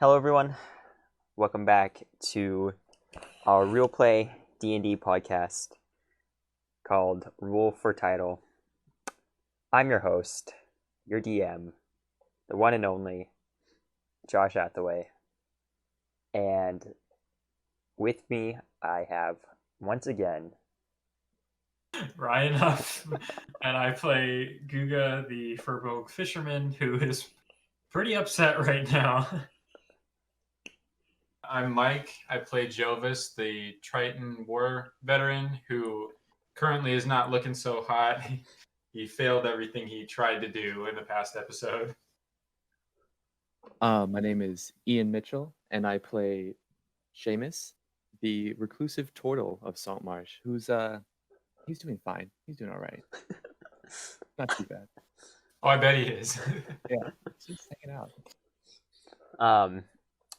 Hello everyone, welcome back to our real play D&D podcast called Rule for Title. I'm your host, your DM, the one and only Josh Hathaway, and with me I have once again Ryan Huff, and I play Guga, the Furbolg fisherman, who is pretty upset right now. I'm Mike. I play Jovus, the Triton war veteran, who currently is not looking so hot. He failed everything he tried to do in the past episode. My name is Ian Mitchell, and I play Shaymus, the reclusive turtle of Saltmarsh, he's doing fine. He's doing all right. Not too bad. Oh, I bet he is. Yeah, he's just hanging out.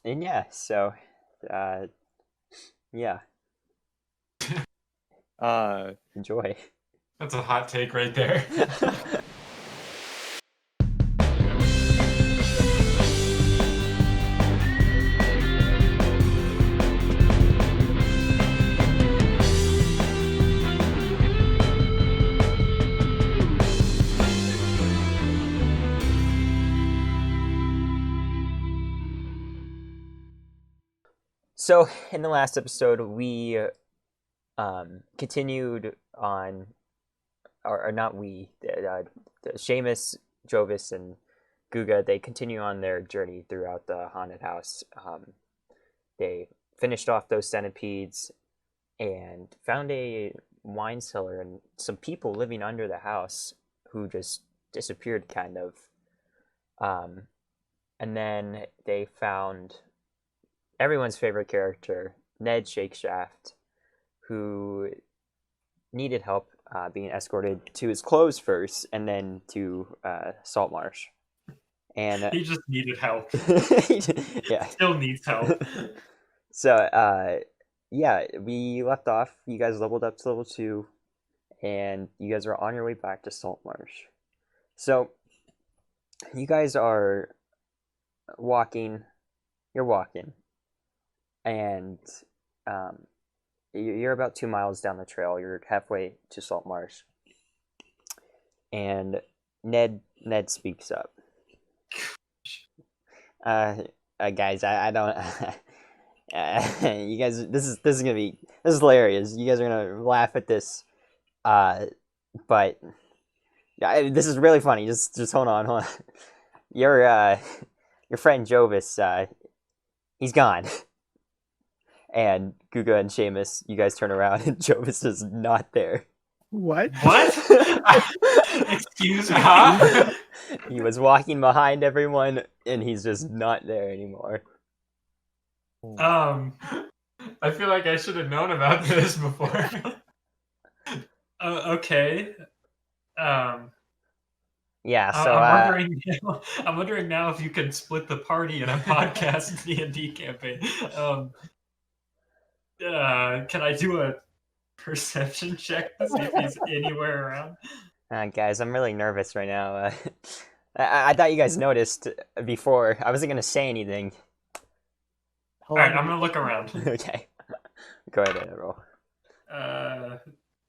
and yeah, so yeah, enjoy. That's a hot take right there. So, in the last episode, we continued on, or not we, Shaymus, Jovus, and Guga, they continue on their journey throughout the haunted house. They finished off those centipedes and found a wine cellar and some people living under the house who just disappeared, kind of. And then they found everyone's favorite character, Ned Shakeshaft, who needed help being escorted to his clothes first and then to Saltmarsh. And He just needed help. yeah. Still needs help. So, yeah, we left off. You guys leveled up to level 2, and you guys are on your way back to Saltmarsh. So, you guys are walking. You're walking. And you're about 2 miles down the trail. You're halfway to Saltmarsh, and Ned speaks up. Guys, I don't. You guys, this is hilarious. You guys are gonna laugh at this, but yeah, this is really funny. Just hold on. Your friend Jovus, he's gone. And Guga and Shaymus, you guys turn around and Jovus is not there. What? Excuse me? Huh? He was walking behind everyone, and he's just not there anymore. I feel like I should have known about this before. Okay. Yeah, so I'm wondering now if you can split the party in a podcast D&D campaign. Can I do a perception check to see if he's anywhere around? guys, I'm really nervous right now. I thought you guys noticed before. I wasn't gonna say anything. Alright, I'm gonna look around. Okay, go ahead and roll.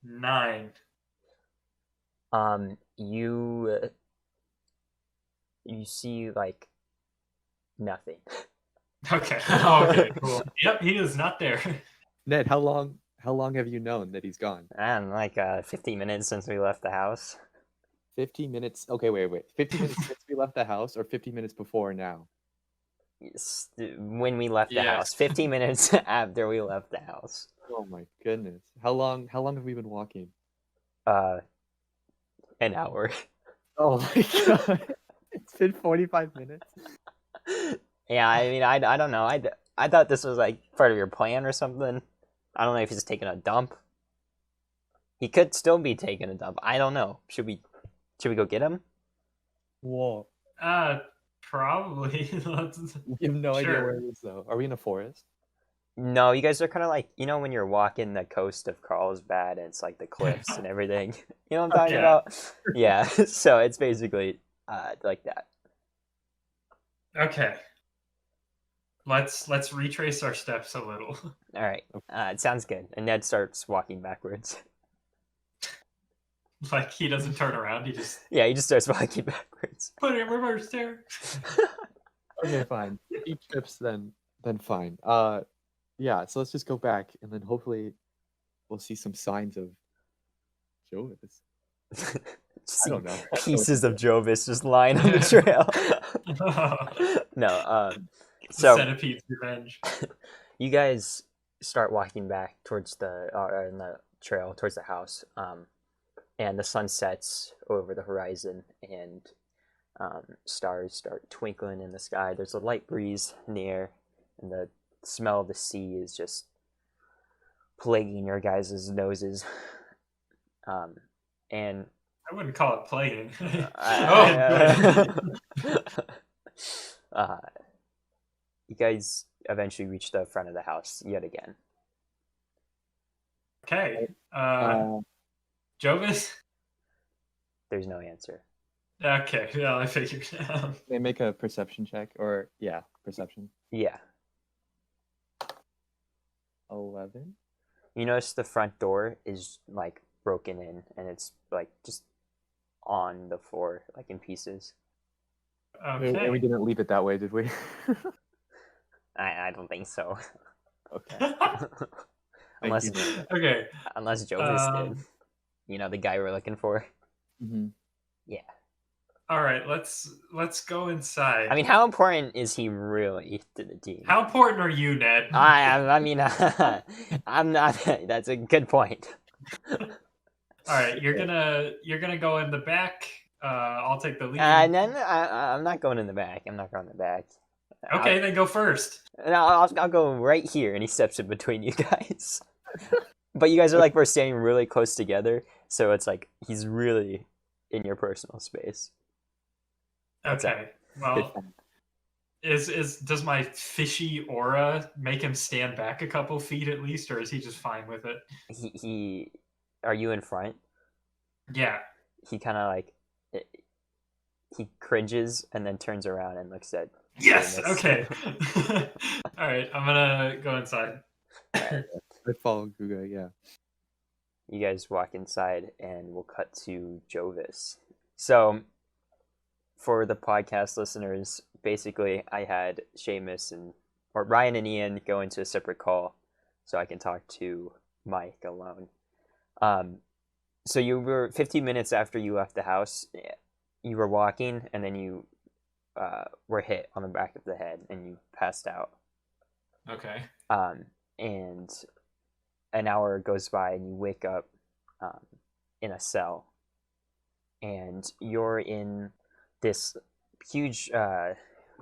9. You see like nothing. Okay. Okay, cool. Yep, he is not there. Ned, how long have you known that he's gone? And like 15 minutes since we left the house. 15 minutes. Okay, wait. 15 minutes since we left the house, or 15 minutes before now? When we left the house. 15 minutes after we left the house. Oh my goodness. How long have we been walking? An hour. Oh my god. It's been 45 minutes. Yeah, I mean, I don't know. I thought this was like part of your plan or something. I don't know if he's taking a dump. He could still be taking a dump. I don't know. Should we go get him? Whoa. Probably. We have no idea where it is, though. Are we in a forest? No, you guys are kind of like, when you're walking the coast of Carlsbad and it's like the cliffs and everything. You know what I'm talking about? Yeah, so it's basically like that. Okay. Let's retrace our steps a little. All right, it sounds good. And Ned starts walking backwards. Like he doesn't turn around, he just Yeah, he just starts walking backwards. put it in reverse there. Okay, fine. Each trips then fine. Yeah, so let's just go back and then hopefully we'll see some signs of Jovus. I don't know. Pieces of Jovus just lying on the trail. No, so Centipede's revenge. you guys start walking back towards in the trail towards the house, and the sun sets over the horizon, and stars start twinkling in the sky. There's a light breeze in the air, and the smell of the sea is just plaguing your guys' noses. And I wouldn't call it playing. You guys eventually reach the front of the house yet again. Okay. Jovus? There's no answer. Okay, well, I figured. They make a perception check, or perception. Yeah. 11. You notice the front door is like broken in, and it's like just on the floor, like in pieces. Okay. And we didn't leave it that way, did we? I don't think so. Okay. unless Okay. unless Jovus did. You know, the guy we're looking for. Mm-hmm. Yeah. All right, let's go inside. I mean, how important is he really to the team? How important are you, Ned? I mean, I'm not. That's a good point. All right, you're gonna go in the back. I'll take the lead. No, I'm not going in the back. I'm not going in the back. Okay, then go first. I'll go right here, and he steps in between you guys. But you guys are like, we're standing really close together, so it's like he's really in your personal space. Okay. Well, does my fishy aura make him stand back a couple feet at least, or is he just fine with it? He are you in front? Yeah. He kind of like he cringes and then turns around and looks at. Yes. Shaymus. Okay. All right. I'm gonna go inside. I follow Guga, yeah. You guys walk inside, and we'll cut to Jovus. So, for the podcast listeners, basically, I had Shaymus or Ryan and Ian go into a separate call, so I can talk to Mike alone. So you were 15 minutes after you left the house. You were walking, and then you were hit on the back of the head, and you passed out. Okay. And an hour goes by, and you wake up in a cell, and you're in this huge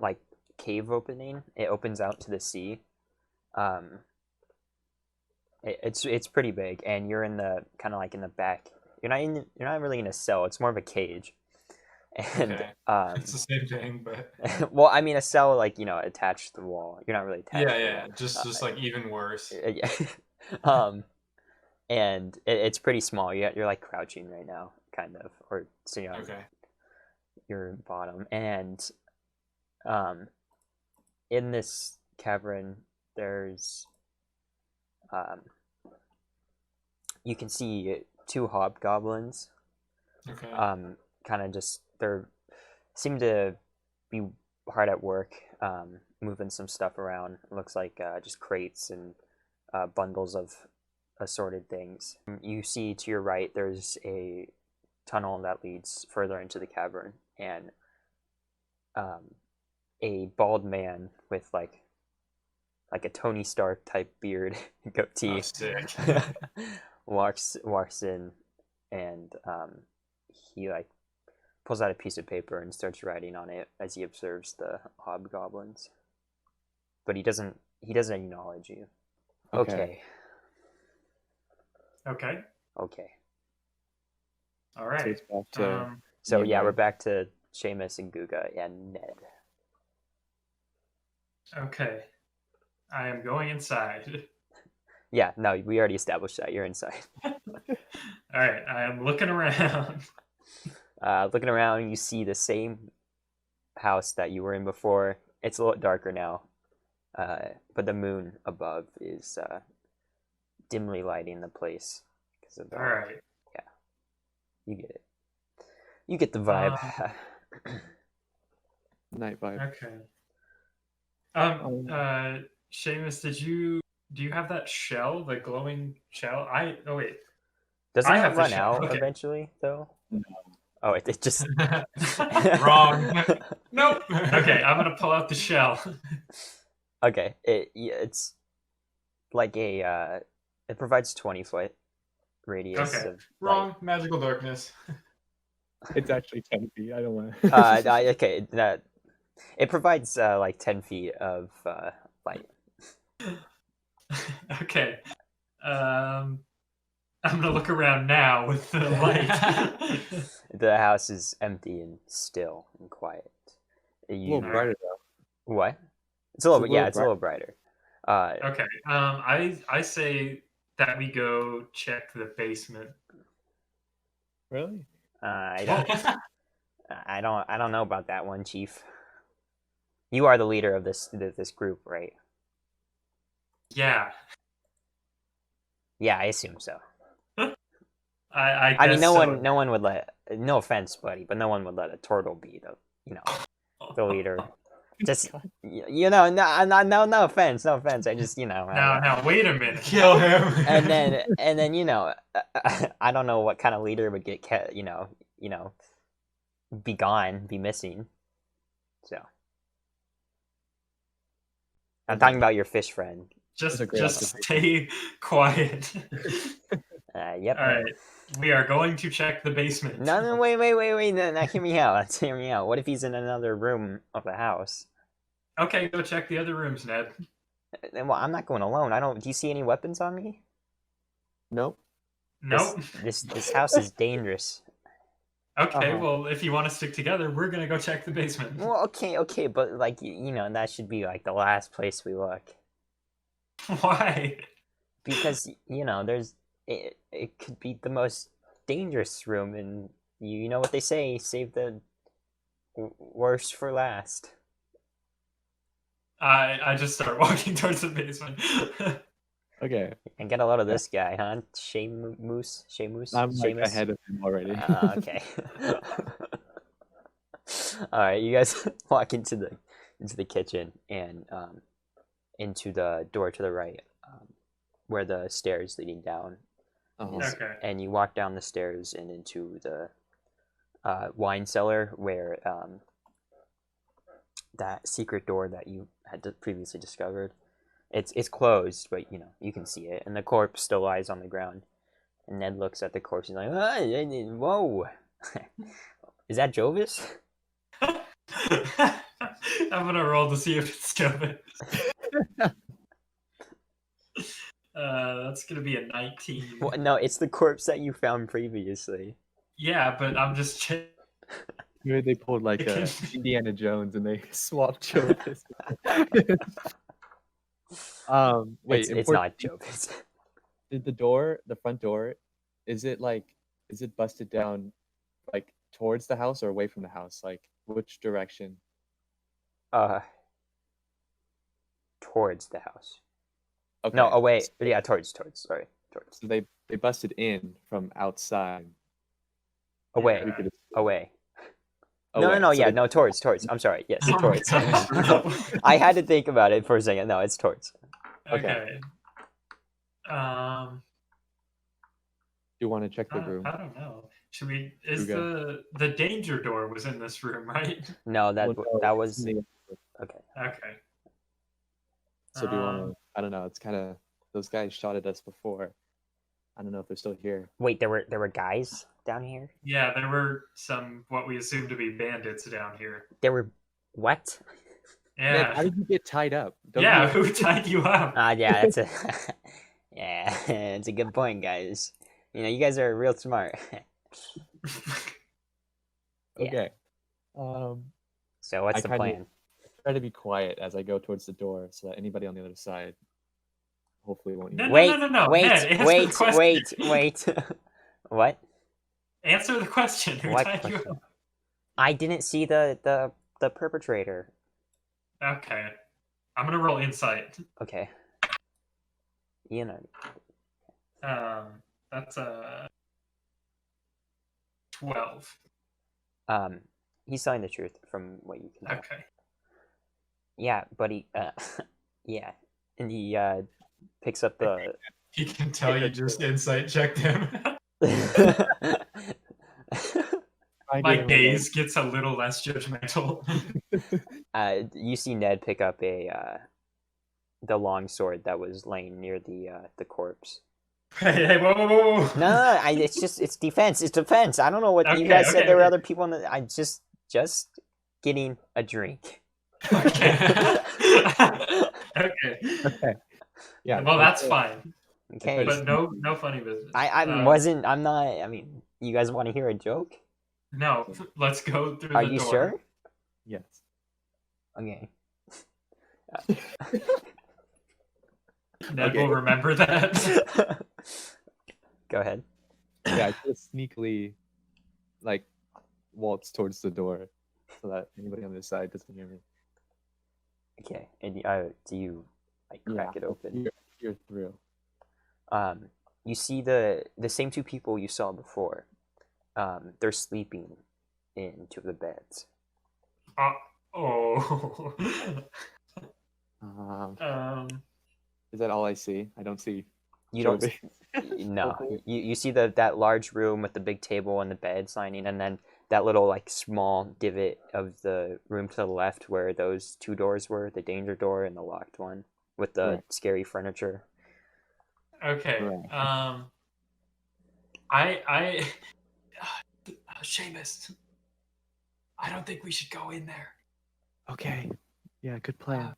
like cave opening. It opens out to the sea. It's pretty big, and you're in the kind of like in the back. You're not really in a cell. It's more of a cage. And Okay. It's the same thing, but well, I mean, a cell, like, you know, attached to the wall. You're not really attached. yeah, just like even worse. Yeah. And it's pretty small. You're like crouching right now, kind of, or sitting on your bottom. And in this cavern, there's you can see two hobgoblins. Okay. Kind of just seem to be hard at work, moving some stuff around. It looks like just crates and bundles of assorted things. You see to your right, there's a tunnel that leads further into the cavern, and a bald man with like a Tony Stark type beard, goatee, Oh, sick. walks in, and he like pulls out a piece of paper and starts writing on it as he observes the hobgoblins. But he doesn't acknowledge you. Okay. Okay. All So right. it's back to So Yeah, we're right. back to Shaymus and Guga and Ned. Okay. I am going inside. Yeah, no, we already established that. You're inside. All right. I am looking around. Looking around, you see the same house that you were in before. It's a little darker now. but the moon above is dimly lighting the place because of the. All right. You get it. You get the vibe. Night vibe. Okay. Shaymus, do you have that shell, the glowing shell? Oh wait. Doesn't I it have the run shell, out okay. eventually though? No. Oh, it just Wrong. Nope. Okay, I'm gonna pull out the shell. Okay. It's like a it provides 20-foot radius Okay. of Wrong. Magical darkness. It's actually 10 feet. I don't want to. Okay, that it provides like 10 feet of light. Okay. I'm gonna look around now with the light. The house is empty and still and quiet. A You little brighter though. what? It's a little It's a bit. Yeah, little it's a little brighter. Okay. I say that we go check the basement. Really? I don't know about that one, Chief. You are the leader of this group, right? Yeah. Yeah, I assume so. I I mean, guess no so. one would let. No offense, buddy, but no one would let a turtle be the leader. Just no offense, no offense. I just Now wait a minute. Kill him. and then I don't know what kind of leader would get be gone, be missing. So I'm talking about your fish friend. Just That's a great stay quiet. Yep. All right. We are going to check the basement. No, wait. No, hear me out. Let's hear me out. What if he's in another room of the house? Okay, go check the other rooms, Ned. Well, I'm not going alone. Do you see any weapons on me? Nope. Nope. This house is dangerous. Okay, well, if you want to stick together, we're gonna go check the basement. Well, okay, but like that should be like the last place we look. Why? Because there's it could be the most dangerous room, and you know what they say: save the worst for last. I just start walking towards the basement. Okay. And get a load of this guy, huh? Shaymus. I'm like Shaymus? ahead of him already. Okay. All right, you guys walk into the kitchen and into the door to the right, where the stairs leading down is. Okay. And you walk down the stairs and into the wine cellar where that secret door that you had previously discovered. It's closed, but you can see it, and the corpse still lies on the ground. And Ned looks at the corpse and he's like, "Whoa, is that Jovus?" I'm gonna roll to see if it's Jovus. That's gonna be a 19. Well, no, it's the corpse that you found previously. Yeah, but I'm just checking. Maybe they pulled like Indiana Jones and they swapped Jovus. Wait, It's not Jovus. Did the front door, is it busted down like towards the house or away from the house? Like which direction? Towards the house. Okay. No, away. Yeah, towards. Sorry, towards. So they busted in from outside. Away. We could Away. away. No, So yeah, they- no, towards. I'm sorry. Yes, Oh my towards. gosh. I had to think about it for a second. No, it's towards. Okay. Do you want to check the room? I don't know. Should we? Is Guga. the danger door was in this room, right? No, that Well, no, that it's was in okay. Okay. So do you want to? I don't know. It's kind of those guys shot at us before. I don't know if they're still here. Wait, there were guys down here. Yeah, there were some what we assume to be bandits down here. There were what? Man, how Yeah. did you get tied up? Don't Yeah, you- who tied you up? Yeah, that's a yeah, it's a good point, guys. You guys are real smart. Yeah. Okay. So what's I the kinda- plan? Try to be quiet as I go towards the door, so that anybody on the other side hopefully won't. No, hear no, me. Wait, no, no, wait, Ned, answer wait, the question. wait. What? Answer the question. Who What tied you question? up? I didn't see the perpetrator. Okay. I'm gonna roll insight. Okay. Ian, That's a 12. he's telling the truth from what you can tell. Okay. Yeah, buddy. Yeah, and he picks up the. He can tell you just insight checked him. My gaze gets a little less judgmental. You see Ned pick up the long sword that was laying near the corpse. Hey, whoa. No, it's defense. It's defense. I don't know what you guys said. There were other people in the. I just getting a drink. Okay. Okay. Yeah. Well, that's fine. Okay. But no funny business. I'm not. I mean, you guys want to hear a joke? No. Let's go through Are the you door. sure? Yes. Okay. Ned will remember that. Go ahead. Yeah, I just sneakily, like, waltz towards the door so that anybody on this side doesn't hear me. Okay. And do you like crack it open? You're through. You see the same two people you saw before. They're sleeping in two of the beds. Oh. Is that all I see? I don't see. You don't. No. You see that large room with the big table and the beds lining, and then that little like small divot of the room to the left where those two doors were, the danger door and the locked one with the scary furniture. Okay. Shaymus, I don't think we should go in there. Okay. Yeah, good plan.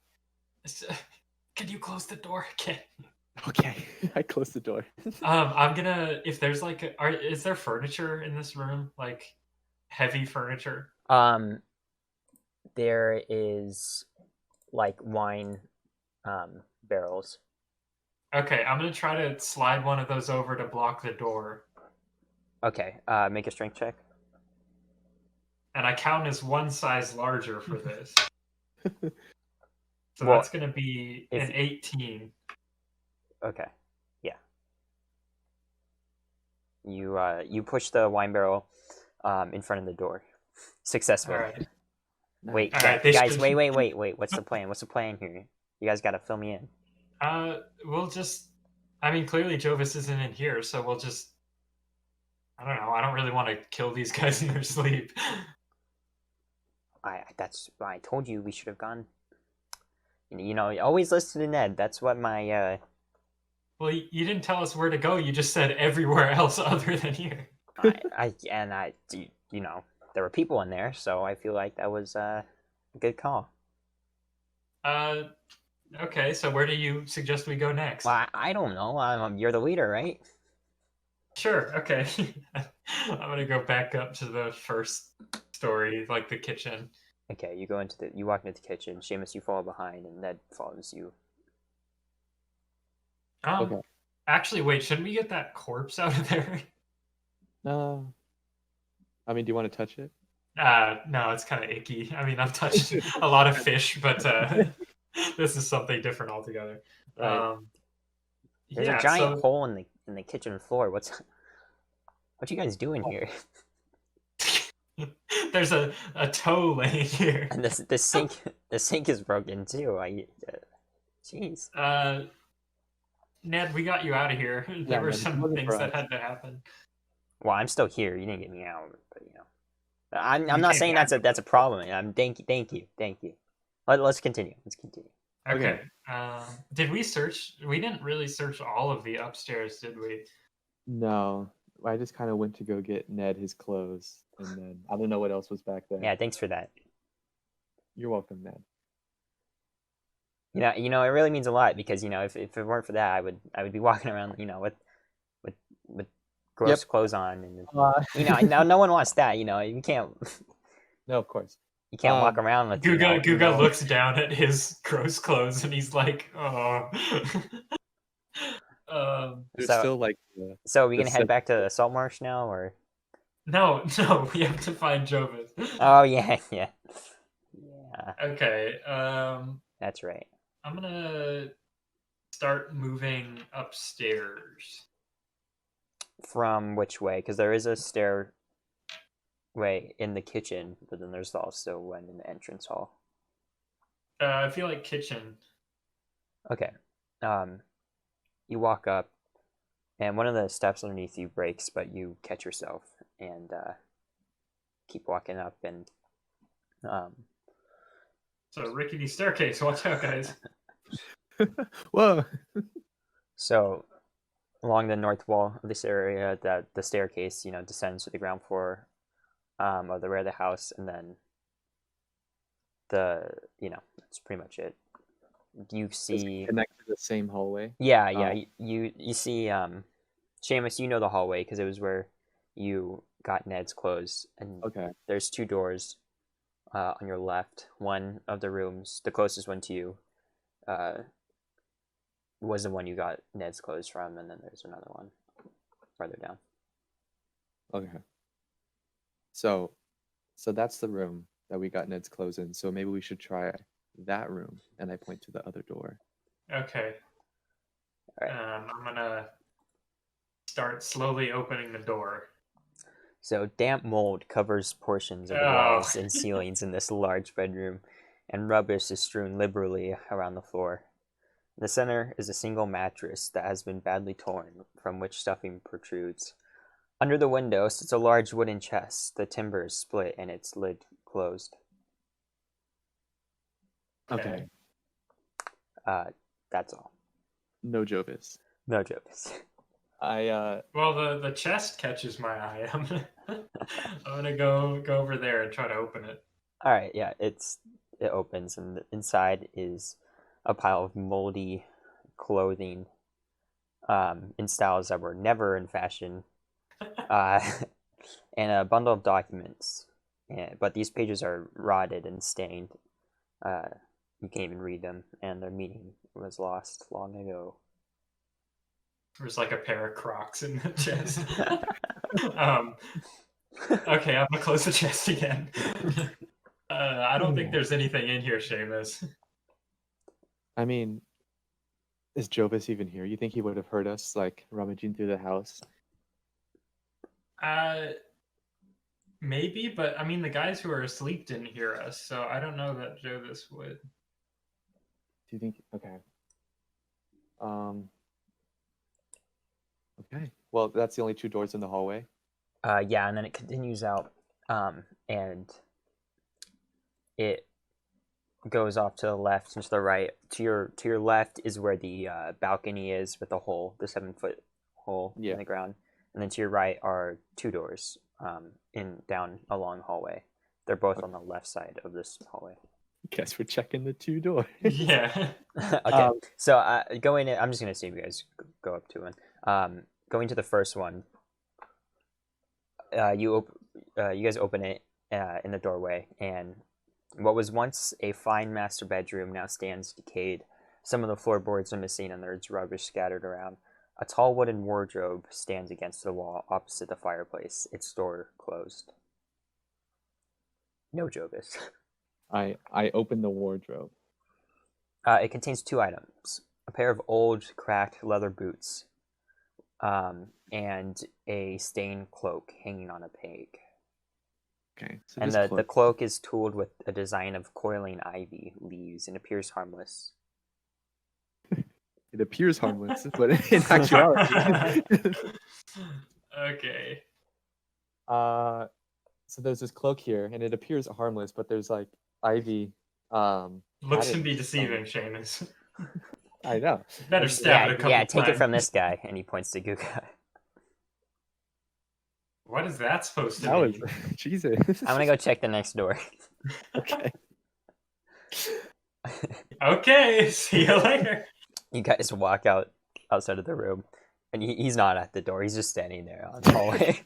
Can you close the door again? Okay. I close the door. I'm gonna. If there's like, is there furniture in this room? Like, heavy furniture? There is like wine barrels. Okay, I'm gonna try to slide one of those over to block the door. Okay. Make a strength check. And I count as one size larger for this. So Well, that's going to be an 18. Okay. Yeah. You push the wine barrel in front of the door successfully. All right. Wait, All right, guys, wait. What's the plan? What's the plan here? You guys got to fill me in. We'll just. I mean, clearly Jovus isn't in here, so we'll just. I don't know. I don't really want to kill these guys in their sleep. I told you we should have gone. You know, always listen to Ned. That's what my. Well, you didn't tell us where to go. You just said everywhere else other than here. You know, there were people in there, so I feel like that was a good call. Okay, so where do you suggest we go next? Well, I don't know. You're the leader, right? Sure. Okay. I'm gonna go back up to the first story, like the kitchen. Okay, you walk into the kitchen. Shaymus, you follow behind, and Ned follows you. Okay. Actually, wait. Shouldn't we get that corpse out of there? No. I mean, do you want to touch it? No, it's kind of icky. I mean, I've touched a lot of fish, but this is something different altogether. Right. There's a giant hole in the kitchen floor. What you guys doing here? There's a toe laying here. And the sink is broken too. Jeez. Ned, we got you out of here. There were some things that had to happen. Well, I'm still here. You didn't get me out, but you know, I'm not saying that's a problem. Thank you. Let's continue. Okay. Did we search? We didn't really search all of the upstairs, did we? No. I just kind of went to go get Ned his clothes, and then I don't know what else was back there. Yeah, thanks for that. You're welcome, Ned. You know, it really means a lot because if it weren't for that, I would be walking around, with gross clothes on, and no one wants that. You can't. No, of course. You can't walk around with. Guga looks down at his gross clothes and he's like, "Oh." Still like. So are we gonna head back to Saltmarsh now, or? No, we have to find Jovus. Oh yeah. Okay. That's right. I'm gonna start moving upstairs. From which way? Because there is a stairway in the kitchen, but then there's also one in the entrance hall. I feel like kitchen. Okay. You walk up, and one of the steps underneath you breaks, but you catch yourself and keep walking up. And So rickety staircase. Watch out, guys. Whoa. so along the north wall of this area, the staircase, descends to the ground floor of the rear of the house, and then that's pretty much it. You see Connect to the same hallway. Yeah. Oh. You see Shaymus, you know the hallway because it was where you got Ned's clothes, and Okay. there's two doors on your left. One of the rooms, the closest one to you, was the one you got Ned's clothes from, and then there's another one farther down. Okay. So that's the room that we got Ned's clothes in. So maybe we should try that room. And I point to the other door. Okay. All right. I'm gonna start slowly opening the door. So damp mold covers portions of the walls and ceilings in this large bedroom, and rubbish is strewn liberally around the floor. In the center is a single mattress that has been badly torn, from which stuffing protrudes. Under the window sits a large wooden chest. The timber is split and its lid closed. Okay. That's all. No Jovus. No jokes. Well, the chest catches my eye. I'm gonna go over there and try to open it. All right, yeah, it opens, and inside is a pile of moldy clothing in styles that were never in fashion, and a bundle of documents. But these pages are rotted and stained. You can't even read them, and their meaning was lost long ago. There's like a pair of Crocs in the chest. Okay, I'm gonna close the chest again. I don't think there's anything in here, Shaymus. I mean, is Jovus even here? You think he would have heard us like rummaging through the house? Maybe, but I mean, the guys who are asleep didn't hear us, so I don't know that Jovus would. Do you think? Okay. Okay. Well, that's the only two doors in the hallway. Yeah, and then it continues out, and it goes off to the left and to the right. To your left is where the balcony is with the hole, the 7-foot hole in the ground, and then to your right are two doors down a long hallway. They're both on the left side of this hallway. Guess we're checking the two doors. Yeah. Okay, so going in, I'm just gonna see if you guys go up to one. Going to the first one, you guys open it in the doorway, and what was once a fine master bedroom now stands decayed. Some of the floorboards are missing, and there's rubbish scattered around. A tall wooden wardrobe stands against the wall opposite the fireplace, its door closed. No Jovus. I open the wardrobe. It contains two items: a pair of old, cracked leather boots, and a stained cloak hanging on a peg. Okay. So and the cloak is tooled with a design of coiling ivy leaves and appears harmless. It appears harmless, but in actuality. Okay. So there's this cloak here, and it appears harmless, but there's like ivy. Looks can be deceiving, Shaymus. I know. Better stab it a couple take times. it from this guy, and he points to Guga. What is that supposed to That be? was Jesus. I'm gonna go check the next door. Okay. Okay, see you later. You guys walk outside of the room, and he's not at the door. He's just standing there on the hallway.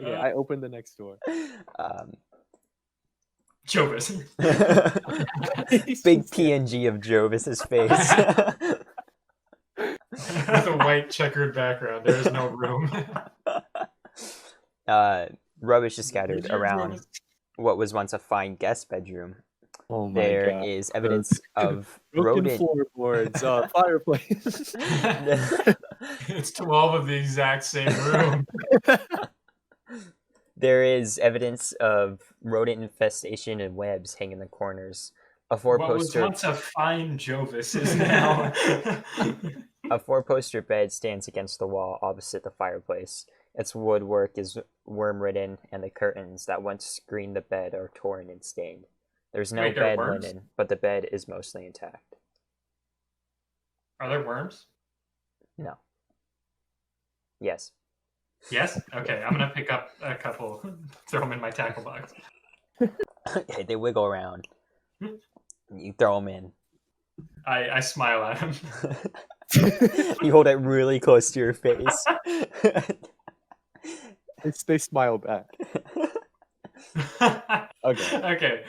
Okay, I open the next door. Jovus. Big PNG of Jovus's face. With a white checkered background, there is no room. Rubbish is scattered around what was once a fine guest bedroom. Oh my There god. is evidence of Broken rodent. floorboards, fireplace. It's 12 of the exact same room. There is evidence of rodent infestation and webs hanging in the corners. A What was four-poster once a fine Jovus is now. a four-poster bed stands against the wall opposite the fireplace. Its woodwork is worm-ridden, and the curtains that once screened the bed are torn and stained. There's no Wait, there are bed worms? linen, but the bed is mostly intact. Are there worms? No. Yes. Yes? Okay, I'm gonna pick up a couple, throw them in my tackle box. Okay, they wiggle around. You throw them in. I smile at him. You hold it really close to your face. They smile back. Okay. Okay,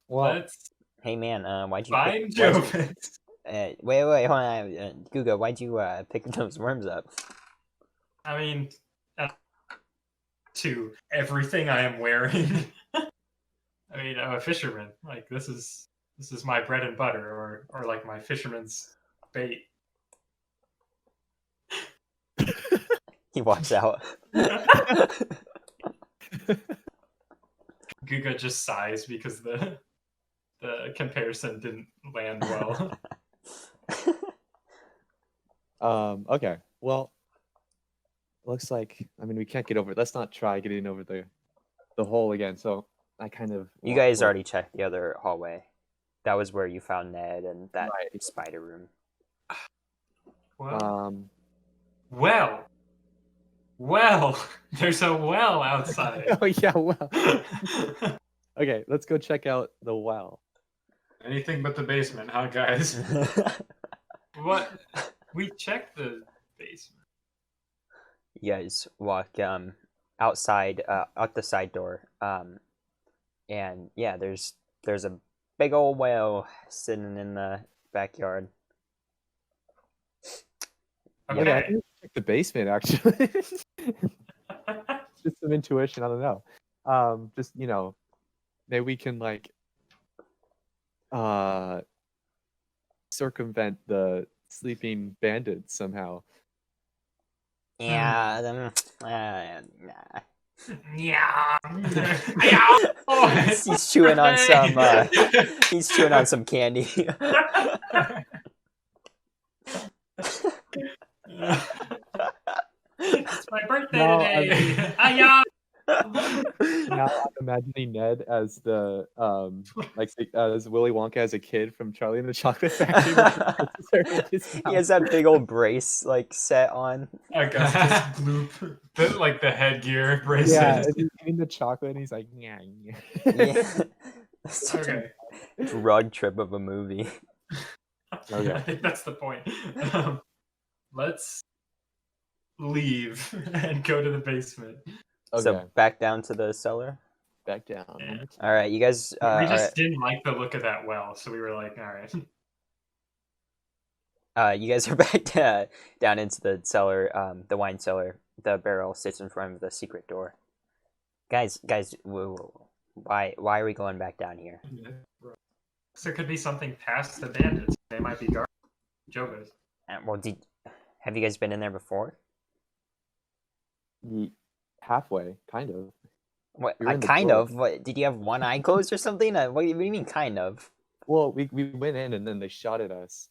Well, let's Hey man, why'd you find pick, why'd you, Jovus. wait, hold on, Guga, why'd you pick those worms up? I mean, to everything I am wearing. I mean, I'm a fisherman. Like this is my bread and butter, or like my fisherman's bait. He walks out. Guga just sighs because the comparison didn't land well. Okay. Well, looks like we can't get over. Let's not try getting over the hole again. So I kind of. You walk guys forward. already checked the other hallway. That was where you found Ned and that Right. spider room. Well, there's a well outside. Oh yeah. Well. Okay. Let's go check out the well. Anything but the basement, huh, guys? What? We checked the basement. You guys walk outside, out the side door, and yeah, there's a big old whale sitting in the backyard. Okay. Okay. I think we should check the basement actually. Just some intuition. I don't know. Just maybe we can circumvent the sleeping bandits somehow. Yeah, Yeah. he's chewing on some candy. It's my birthday No, today. Hiya! Now I'm imagining Ned as the as Willy Wonka as a kid from Charlie and the Chocolate Factory. He has that big old brace set on. Augustus Gloop. the headgear braces. Yeah, and he's eating the chocolate and he's like, yeah. Yeah. Such Okay. a drug trip of a movie. Okay. I think that's the point. Let's leave and go to the basement. Okay, So back down to the cellar. back down. Yeah. All right, you guys. We just didn't like the look of that well, so we were like, all right. You guys are back down into the cellar, the wine cellar. The barrel sits in front of the secret door. Guys, whoa. Why are we going back down here? So there could be something past the bandits. They might be guarding Jovus. Well, have you guys been in there before? Halfway, kind of. What? We were in the Kind door. of. What? Did you have one eye closed or something? What do you mean, kind of? Well, we went in and then they shot at us,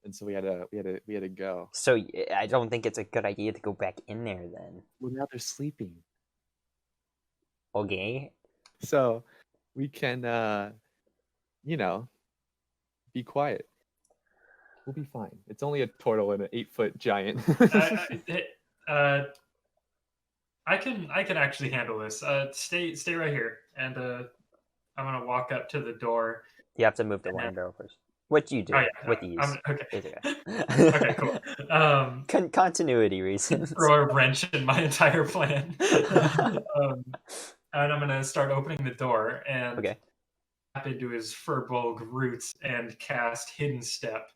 and so we had to go. So I don't think it's a good idea to go back in there then. Well, now they're sleeping, Okay. so we can be quiet. We'll be fine. It's only a turtle and an 8-foot giant. I can actually handle this. Stay right here, and I'm gonna walk up to the door. You have to move the wine barrel first. What you do Oh yeah, with these? okay. It's Okay, cool. Continuity reasons. Throw a wrench in my entire plan. And I'm gonna start opening the door and Okay. tap into his furbulg roots and cast Hidden Step.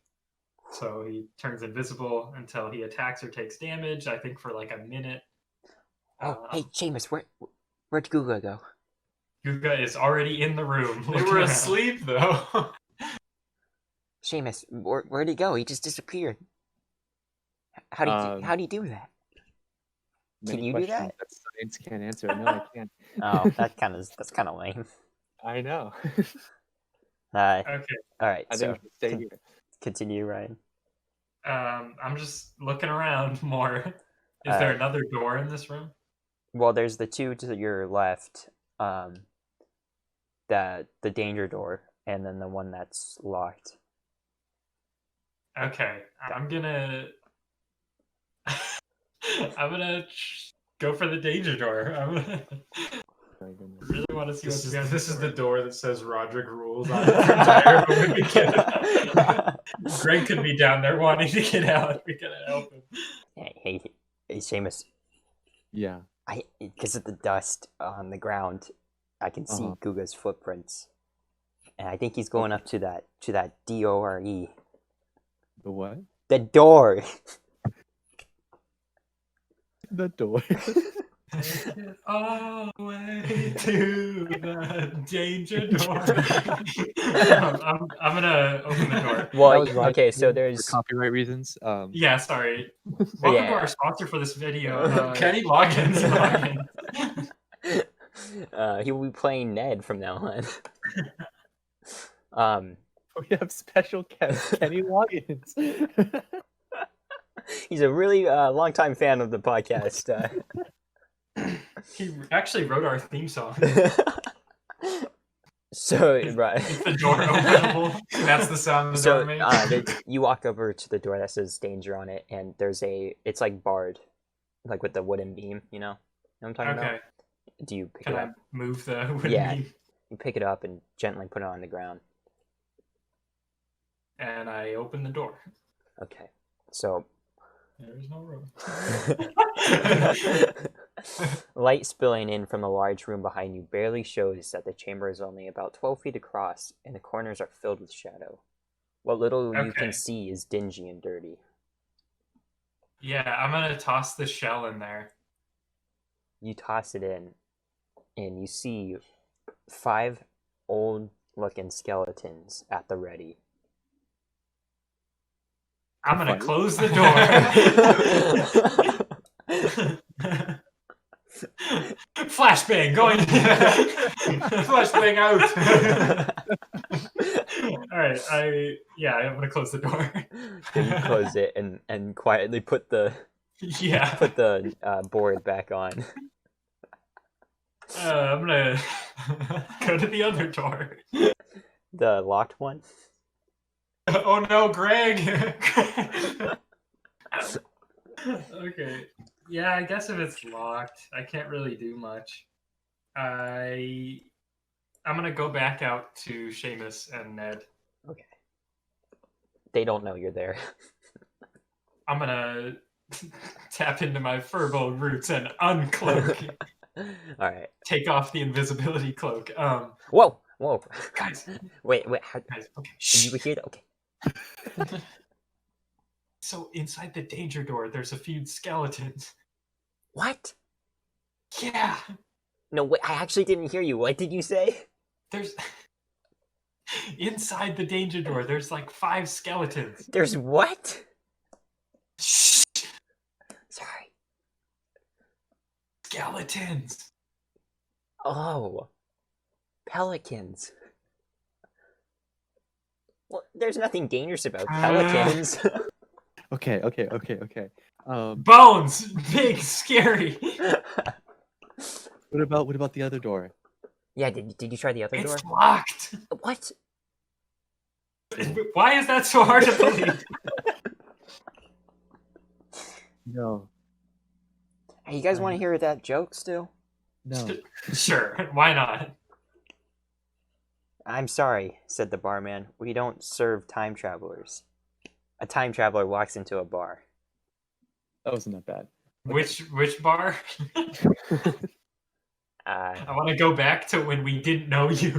So he turns invisible until he attacks or takes damage. I think for like a minute. Oh, hey, Shaymus, where'd Guga go? Guga is already in the room. They looking were around. asleep though. Shaymus, where'd he go? He just disappeared. How do you do that? Many you do questions that? Science can't answer. No, I can't. Oh, that's kind of lame. I know. Okay. All right. I So think we should stay here. continue, Ryan. I'm just looking around more. Is there another door in this room? Well, there's the two to your left, the danger door, and then the one that's locked. Okay, I'm gonna go for the danger door. My goodness. Really want to see what's behind This is the door. door that says Roderick rules on it for entire weekend. Greg could be down there wanting to get out. We gotta help him. Hey, Shaymus. Yeah. Because of the dust on the ground, I can see Uh-huh. Guga's footprints, and I think he's going up to that door. The what? The door. The door. Take it all the way to the danger door. I'm gonna open the door. Well, That was right. okay, so For there's copyright reasons. Yeah, sorry. Welcome Yeah. to our sponsor for this video. Kenny Logins. he will be playing Ned from now on. We have special guest Kenny Loggins. He's a really long-time fan of the podcast. He actually wrote our theme song. So right. Is the door openable? That's the sound the So door makes. you walk over to the door that says danger on it, and it's like barred, like with the wooden beam, you know what I'm talking Okay. about? Do you pick Can it I up? move the wooden Yeah. beam? You pick it up and gently put it on the ground. And I open the door. Okay. So There's no room. light spilling in from the large room behind you barely shows that the chamber is only about 12 feet across, and the corners are filled with shadow. What little you Okay. can see is dingy and dirty. Yeah, I'm gonna toss the shell in there. You toss it in, and you see 5 old-looking skeletons at the ready. I'm gonna Fine. close the door. Flashbang going. Flashbang out. All right, I'm gonna close the door. Then you close it and quietly put the Yeah, board back on. I'm gonna go to the other door. The locked one? Oh no, Greg! Okay. Yeah, I guess if it's locked, I can't really do much. I'm gonna go back out to Shaymus and Ned. Okay. They don't know you're there. I'm gonna tap into my furball roots and uncloak. Alright. Take off the invisibility cloak. Whoa! Guys, Wait, how, okay. did you hear that? Okay. So inside the danger door, there's a few skeletons. What? Yeah, No, wait, I actually didn't hear you. What did you say? there's inside the danger door. There's like 5 skeletons. There's what? Shh, Sorry. skeletons. Oh. Pelicans. Well, there's nothing dangerous about pelicans. Okay. Bones, big, scary. What about the other door? Yeah, did you try the other door? It's locked. What? Why is that so hard to believe? No. Hey, you guys want to hear that joke still? No. Sure, why not? I'm sorry, said the barman. We don't serve time travelers. A time traveler walks into a bar. That wasn't that bad. Which bar? I want to go back to when we didn't know you.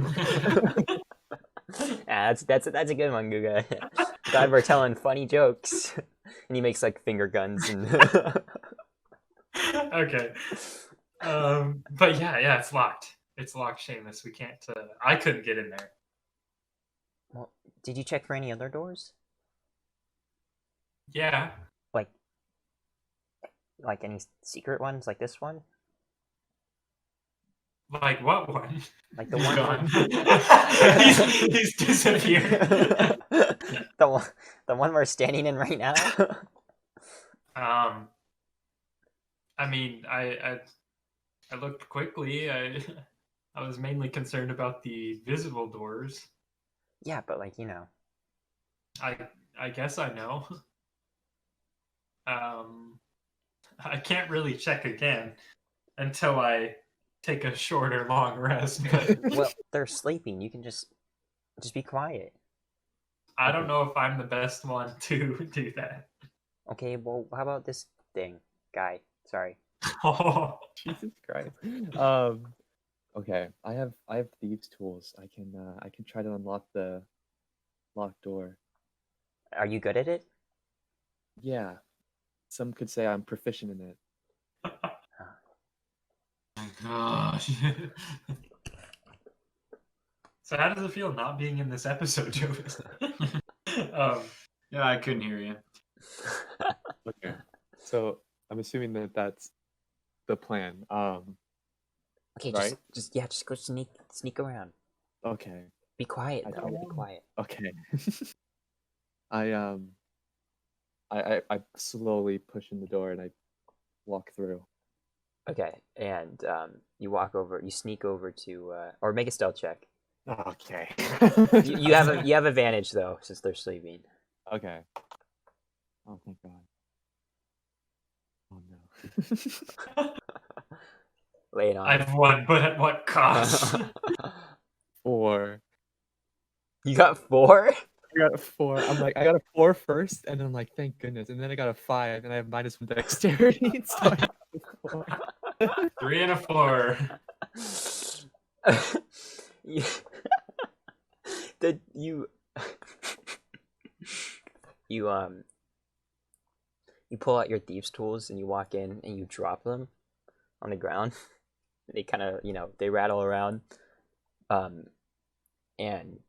That's a good one, Guga. Glad we're telling funny jokes. And he makes like finger guns and Okay. But yeah, it's locked. It's locked, Shaymus. We can't. I couldn't get in there. Well, did you check for any other doors? Yeah. Like any secret ones, like this one? Like what one? Like the He's one gone. on- he's disappeared. the one we're standing in right now? I mean, I looked quickly. I was mainly concerned about the visible doors. Yeah, but like, you know. I guess I know. I can't really check again until I take a short or long rest. But Well, they're sleeping. You can just be quiet. I don't know if I'm the best one to do that. Okay, well, how about this guy? Sorry. Oh, Jesus Christ. Okay, I have thieves' tools. I can try to unlock the locked door. Are you good at it? Yeah, some could say I'm proficient in it. My gosh. so how does it feel not being in this episode, Jovus? Yeah, I couldn't hear you. Okay, so I'm assuming that that's the plan. Okay, Right? just go sneak around. Okay, Be quiet I though. don't Be know. quiet. okay. I slowly push in the door and I walk through. Okay, and you sneak over to or make a stealth check. Okay. You have advantage though since they're sleeping. Okay. Oh, thank God. Oh no. Lay it on. I've won, but at what cost? 4. You got 4? I got a 4. I'm like, I got a 4 first, and then I'm like, thank goodness. And then I got a 5, and I have -1 dexterity. So I got a 4. 3 and a 4. you, you you pull out your thieves' tools and you walk in and you drop them on the ground. They kind of, they rattle around. And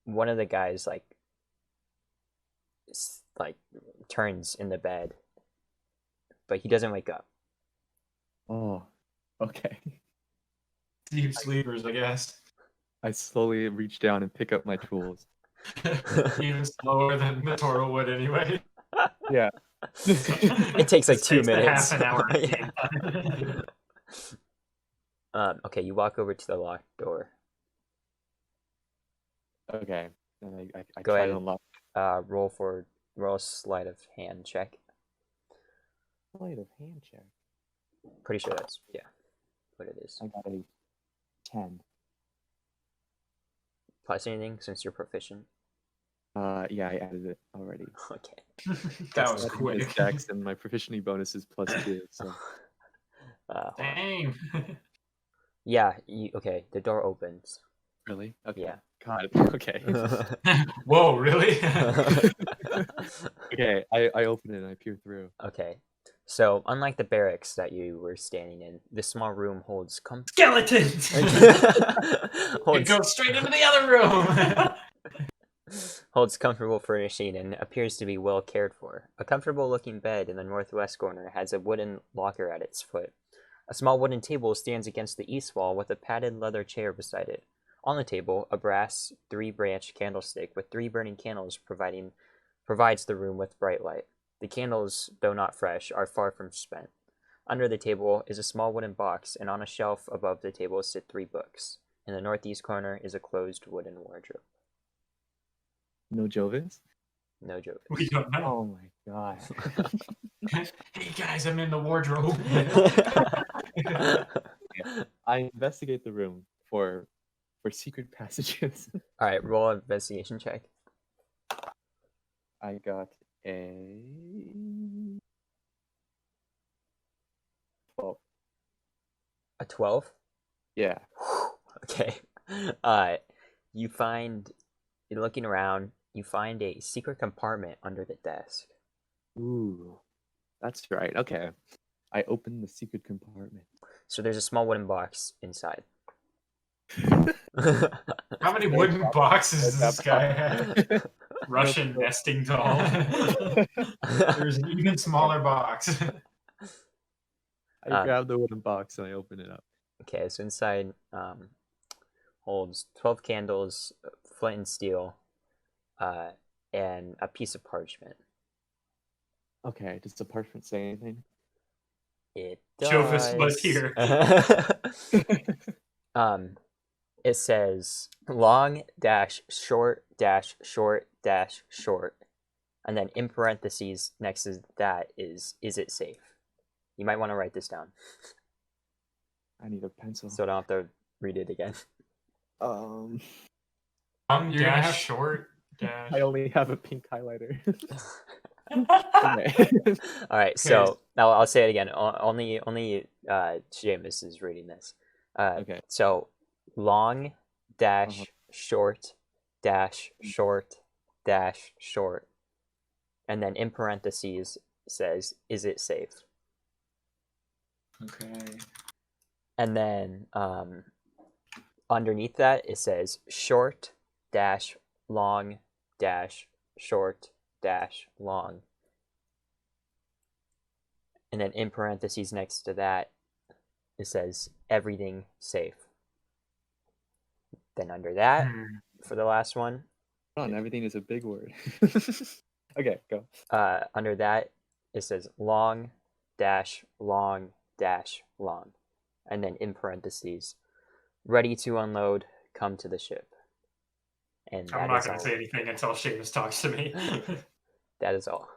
one of the guys like turns in the bed, but he doesn't wake up. Oh, okay. Deep sleepers, I guess. I slowly reach down and pick up my tools. Even slower than the Toro would anyway. Yeah. It takes like This 2 takes a minutes. half an hour. Yeah. Okay, you walk over to the locked door. Okay. And I Go try ahead. to unlock. Roll a sleight of hand check. Sleight of hand check. Pretty sure that's what it is. I got a 10. Plus anything since you're proficient. Yeah, I added it already. Okay. That was I think quick. it's dex, and my proficiency bonus is +2. So Hold on. Dang. Yeah. Okay. The door opens. really? Okay. Yeah. God. Okay. Whoa, really? Okay. I open it and I peer through. Okay. So, unlike the barracks that you were standing in, this small room holds Skeletons. It goes straight into the other room. holds comfortable furnishing and appears to be well cared for. A comfortable-looking bed in the northwest corner has a wooden locker at its foot. A small wooden table stands against the east wall with a padded leather chair beside it. On the table, a brass 3-branch candlestick with 3 burning candles provides the room with bright light. The candles, though not fresh, are far from spent. Under the table is a small wooden box, and on a shelf above the table sit 3 books. In the northeast corner is a closed wooden wardrobe. No Jovus? No joke. We don't know. Oh my God. Hey guys, I'm in the wardrobe. I investigate the room for secret passages. All right, roll an investigation check. I got a 12. A 12? Yeah. Okay. You're looking around, you find a secret compartment under the desk. Ooh. That's right. Okay. I open the secret compartment. So there's a small wooden box inside. How many wooden boxes does this That guy have? Russian nesting doll. There's an even smaller box. I grab the wooden box and I open it up. Okay, so inside holds 12 candles, flint and steel, and a piece of parchment. Okay, does the parchment say anything? It does. Jovus was here. It says long dash short dash short dash short, and then in parentheses next to that is it safe? You might want to write this down I need a pencil. so I don't have to read it again. You're gonna Dash have short dash. I only have a pink highlighter. All right, so now I'll say it again. Only Shaymus is reading this. Okay. So long dash short dash short dash short, and then in parentheses says, "Is it safe?" Okay. And then underneath that it says short dash long dash short dash long, and then in parentheses next to that it says everything safe. Then under that, for the last one, everything is a big word. Okay, go. under that it says long dash long dash long, and then in parentheses, ready to unload, come to the ship. And I'm not going to say anything until Shaymus talks to me. That is all.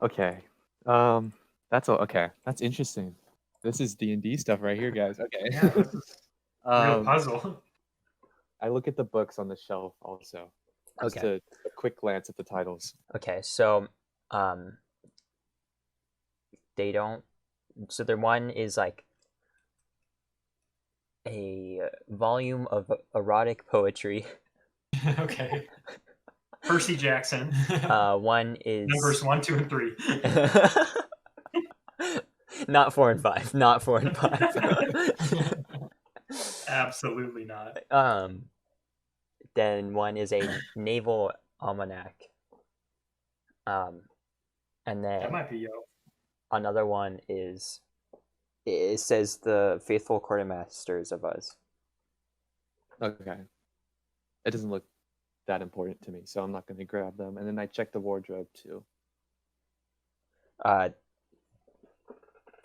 Okay. That's all. Okay, that's interesting. This is D&D stuff right here, guys. Okay. Yeah, this is real puzzle. I look at the books on the shelf also. Just Okay. a quick glance at the titles. Okay, so they don't. So their one is like a volume of erotic poetry. Okay. Percy Jackson. One is Numbers 1, 2, and 3. Not 4 and 5. Not 4 and 5. Absolutely not. Then one is a naval almanac. And then That might be yo. another one is, it says the faithful quartermasters of us. Okay. It doesn't look that important to me, so I'm not going to grab them. And then I check the wardrobe too.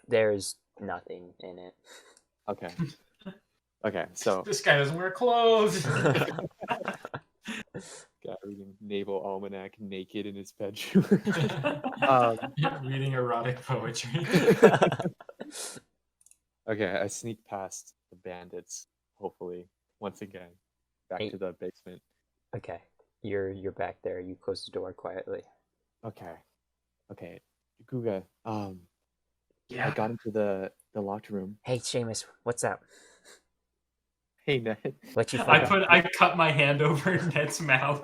There's nothing in it. Okay. Okay, so This guy doesn't wear clothes. guy reading Naval Almanac naked in his bedroom. Reading erotic poetry. Okay, I sneak past the bandits, hopefully, once again, back to the basement. Okay, you're back there. You close the door quietly. Okay, Guga. Yeah. I got into the locked room. Hey, Shaymus, what's up? Hey, Ned. Let you. I cut my hand over Ned's mouth.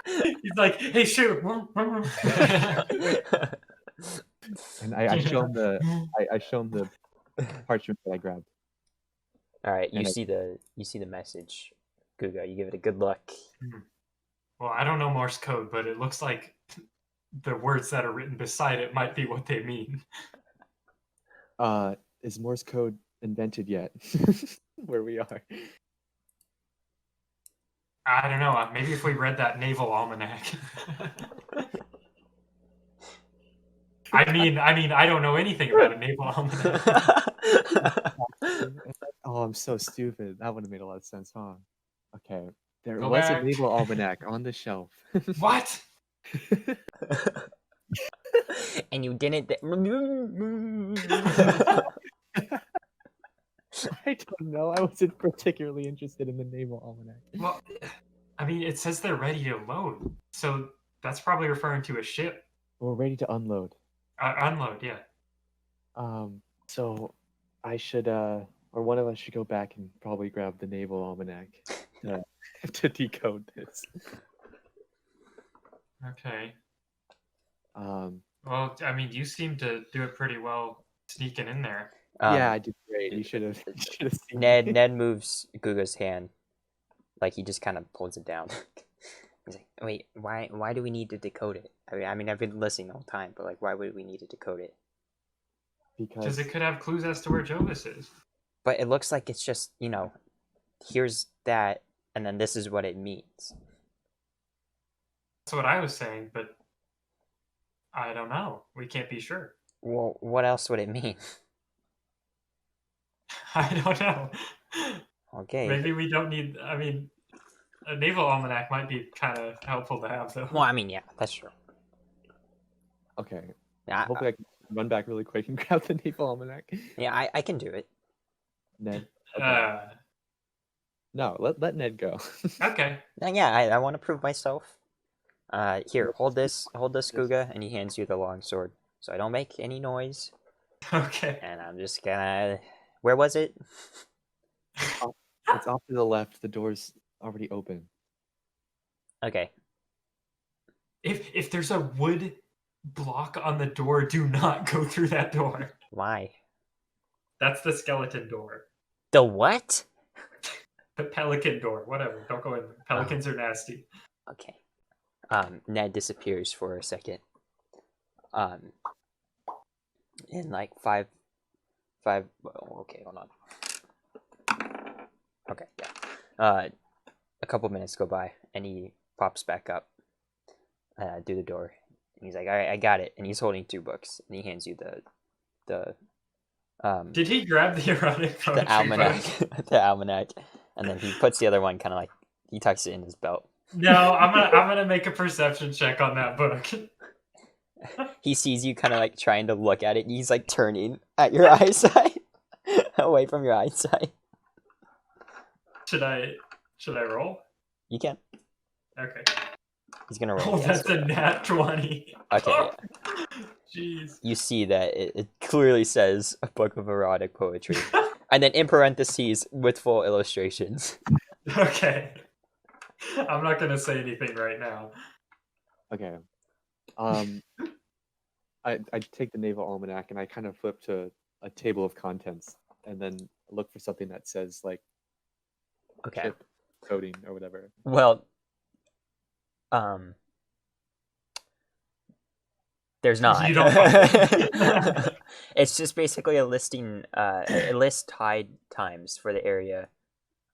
He's like, "Hey, shoot!" And I show him the parchment that I grabbed. All right, you see the message, Guga. You give it a good look. Well, I don't know Morse code, but it looks like the words that are written beside it might be what they mean. Is Morse code invented yet? Where we are. I don't know. Maybe if we read that naval almanac. I mean, I don't know anything about a naval almanac. Oh, I'm so stupid. That would have made a lot of sense, huh? Okay. There Go was back. a naval almanac on the shelf. What? And you didn't. I don't know. I wasn't particularly interested in the naval almanac. Well, I mean, it says they're ready to load, so that's probably referring to a ship. We're ready to unload. Unload, yeah. So I should, or one of us should go back and probably grab the naval almanac to decode this. Okay. Um, Well, I mean, you seem to do it pretty well sneaking in there. Yeah, I did great. You should have seen me. Ned moves Guga's hand, like he just kind of pulls it down. He's like, "Wait, why do we need to decode it? I mean, I've been listening the whole time, but like, why would we need to decode it? Because Because it could have clues as to where Jovus is. But it looks like it's just, here's that, and then this is what it means." That's what I was saying, but I don't know. We can't be sure. Well, what else would it mean? I don't know. Okay. Maybe we don't need. I mean, a naval almanac might be kind of helpful to have, though. Well, I mean, yeah, that's true. okay. Yeah, Hopefully I can run back really quick and grab the naval almanac. yeah, I can do it. Ned. Okay. Uh, No, let Ned go. okay. Yeah, I want to prove myself. Here, hold this, Guga, and he hands you the long sword. So I don't make any noise, Okay. and I'm just gonna. Where was it? It's off to the left. The door's already open. Okay. If there's a wood block on the door, do not go through that door. Why? That's the skeleton door. The what? The pelican door. Whatever. Don't go in there. Pelicans are nasty. Okay. Ned disappears for a second. In like five. Oh, okay, hold on. Okay, yeah. A couple minutes go by, and he pops back up. Do the door. And he's like, "All right, I got it." And he's holding 2 books, and he hands you the Did he grab the erotic poetry the almanac, book? the almanac, and then he puts the other one kind of like he tucks it in his belt. No, I'm gonna make a perception check on that book. He sees you kind of like trying to look at it, and he's like turning at your eyesight, away from your eyesight. Should I roll? You can. Okay. He's gonna roll. Oh, again, that's so- a nat 20. Okay. Yeah. Jeez. You see that it clearly says a book of erotic poetry, and then in parentheses with full illustrations. Okay. I'm not gonna say anything right now. Okay. I take the naval almanac and I kind of flip to a table of contents and then look for something that says like Okay. chip coding or whatever. Well, there's not. You don't find it. It's just basically a listing. It lists tide times for the area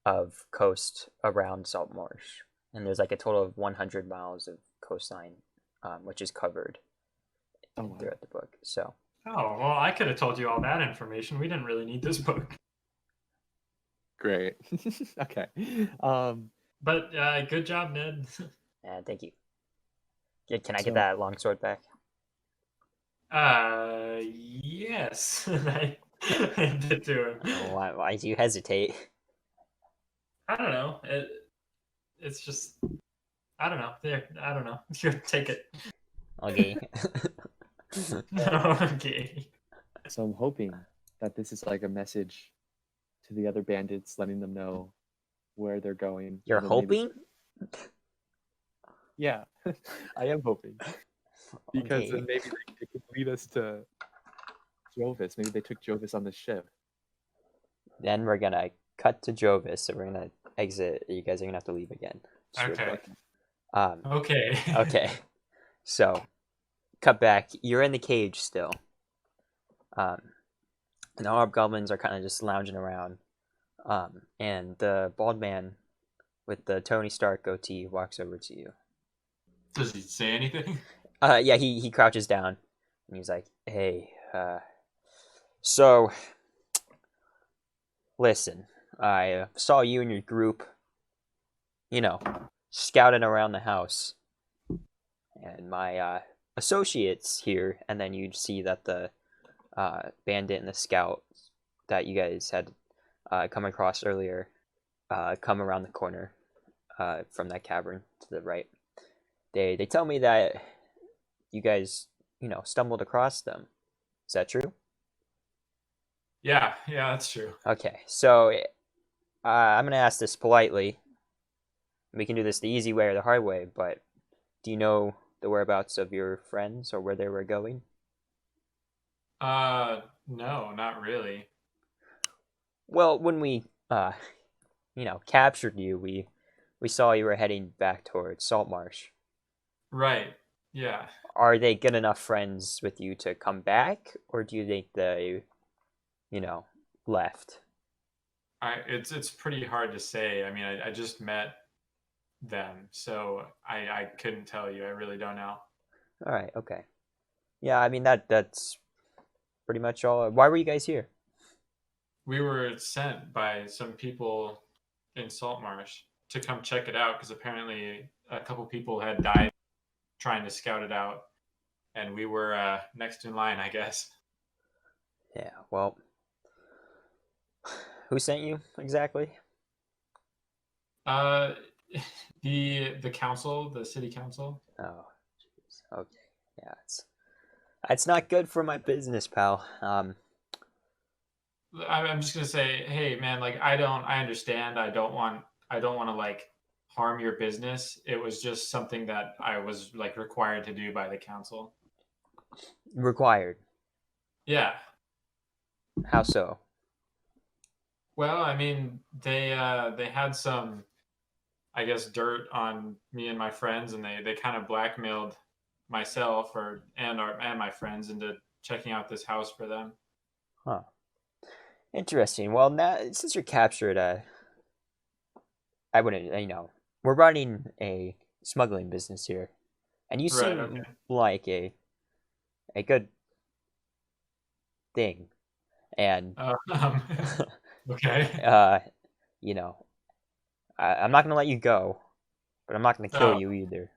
of coast around Salt Marsh, and there's like a total of 100 miles of coastline, which is covered Oh, wow. throughout the book. So Oh, well, I could have told you all that information. We didn't really need this book. Great. Okay. But good job, Ned. thank you. Yeah, can I get So- that longsword back? Yes. I did to him. Why do you hesitate? I don't know. It's just I don't know. There, I don't know. Here, take it. Okay. Okay. So I'm hoping that this is like a message to the other bandits, letting them know where they're going. You're and then maybe- hoping? Yeah, I am hoping because Okay. then maybe they could lead us to Jovus. Maybe they took Jovus on the ship. Then we're gonna cut to Jovus, so we're gonna exit. You guys are gonna have to leave again. Just real Okay. quick. Okay. Okay. So, cut back. You're in the cage still. And the hobgoblins are kind of just lounging around. And the bald man with the Tony Stark goatee walks over to you. Does he say anything? Yeah, he crouches down, and he's like, "Hey, so, listen, I saw you and your group, scouting around the house, and my associates here, and then you see that the bandit and the scout that you guys had come across earlier come around the corner from that cavern to the right. They tell me that you guys, stumbled across them. Is that true? Yeah, that's true. Okay, so I'm going to ask this politely. We can do this the easy way or the hard way, but do you know the whereabouts of your friends or where they were going? No, not really. Well, when we captured you, we saw you were heading back towards Saltmarsh. Right. Yeah. Are they good enough friends with you to come back, or do you think they, left? It's pretty hard to say. I mean, I just met them, so I couldn't tell you. I really don't know. All right, okay. Yeah, I mean that's pretty much all. Why were you guys here? We were sent by some people in Saltmarsh to come check it out because apparently a couple people had died trying to scout it out, and we were next in line, I guess. Yeah, well, who sent you exactly? Uh, the council, the city council. Oh, jeez. Okay. Yeah, it's not good for my business, pal. I'm just gonna say, hey man, like I understand. I don't want to like harm your business. It was just something that I was like required to do by the council. Required. Yeah. How so? Well, I mean, they had some, I guess, dirt on me and my friends, and they kind of blackmailed myself and my friends into checking out this house for them. Huh. Interesting. Well, now since you're captured, I wouldn't. We're running a smuggling business here, and you Right. seem Okay. like a good thing, and Okay. I'm not gonna let you go, but I'm not gonna kill Oh. you either.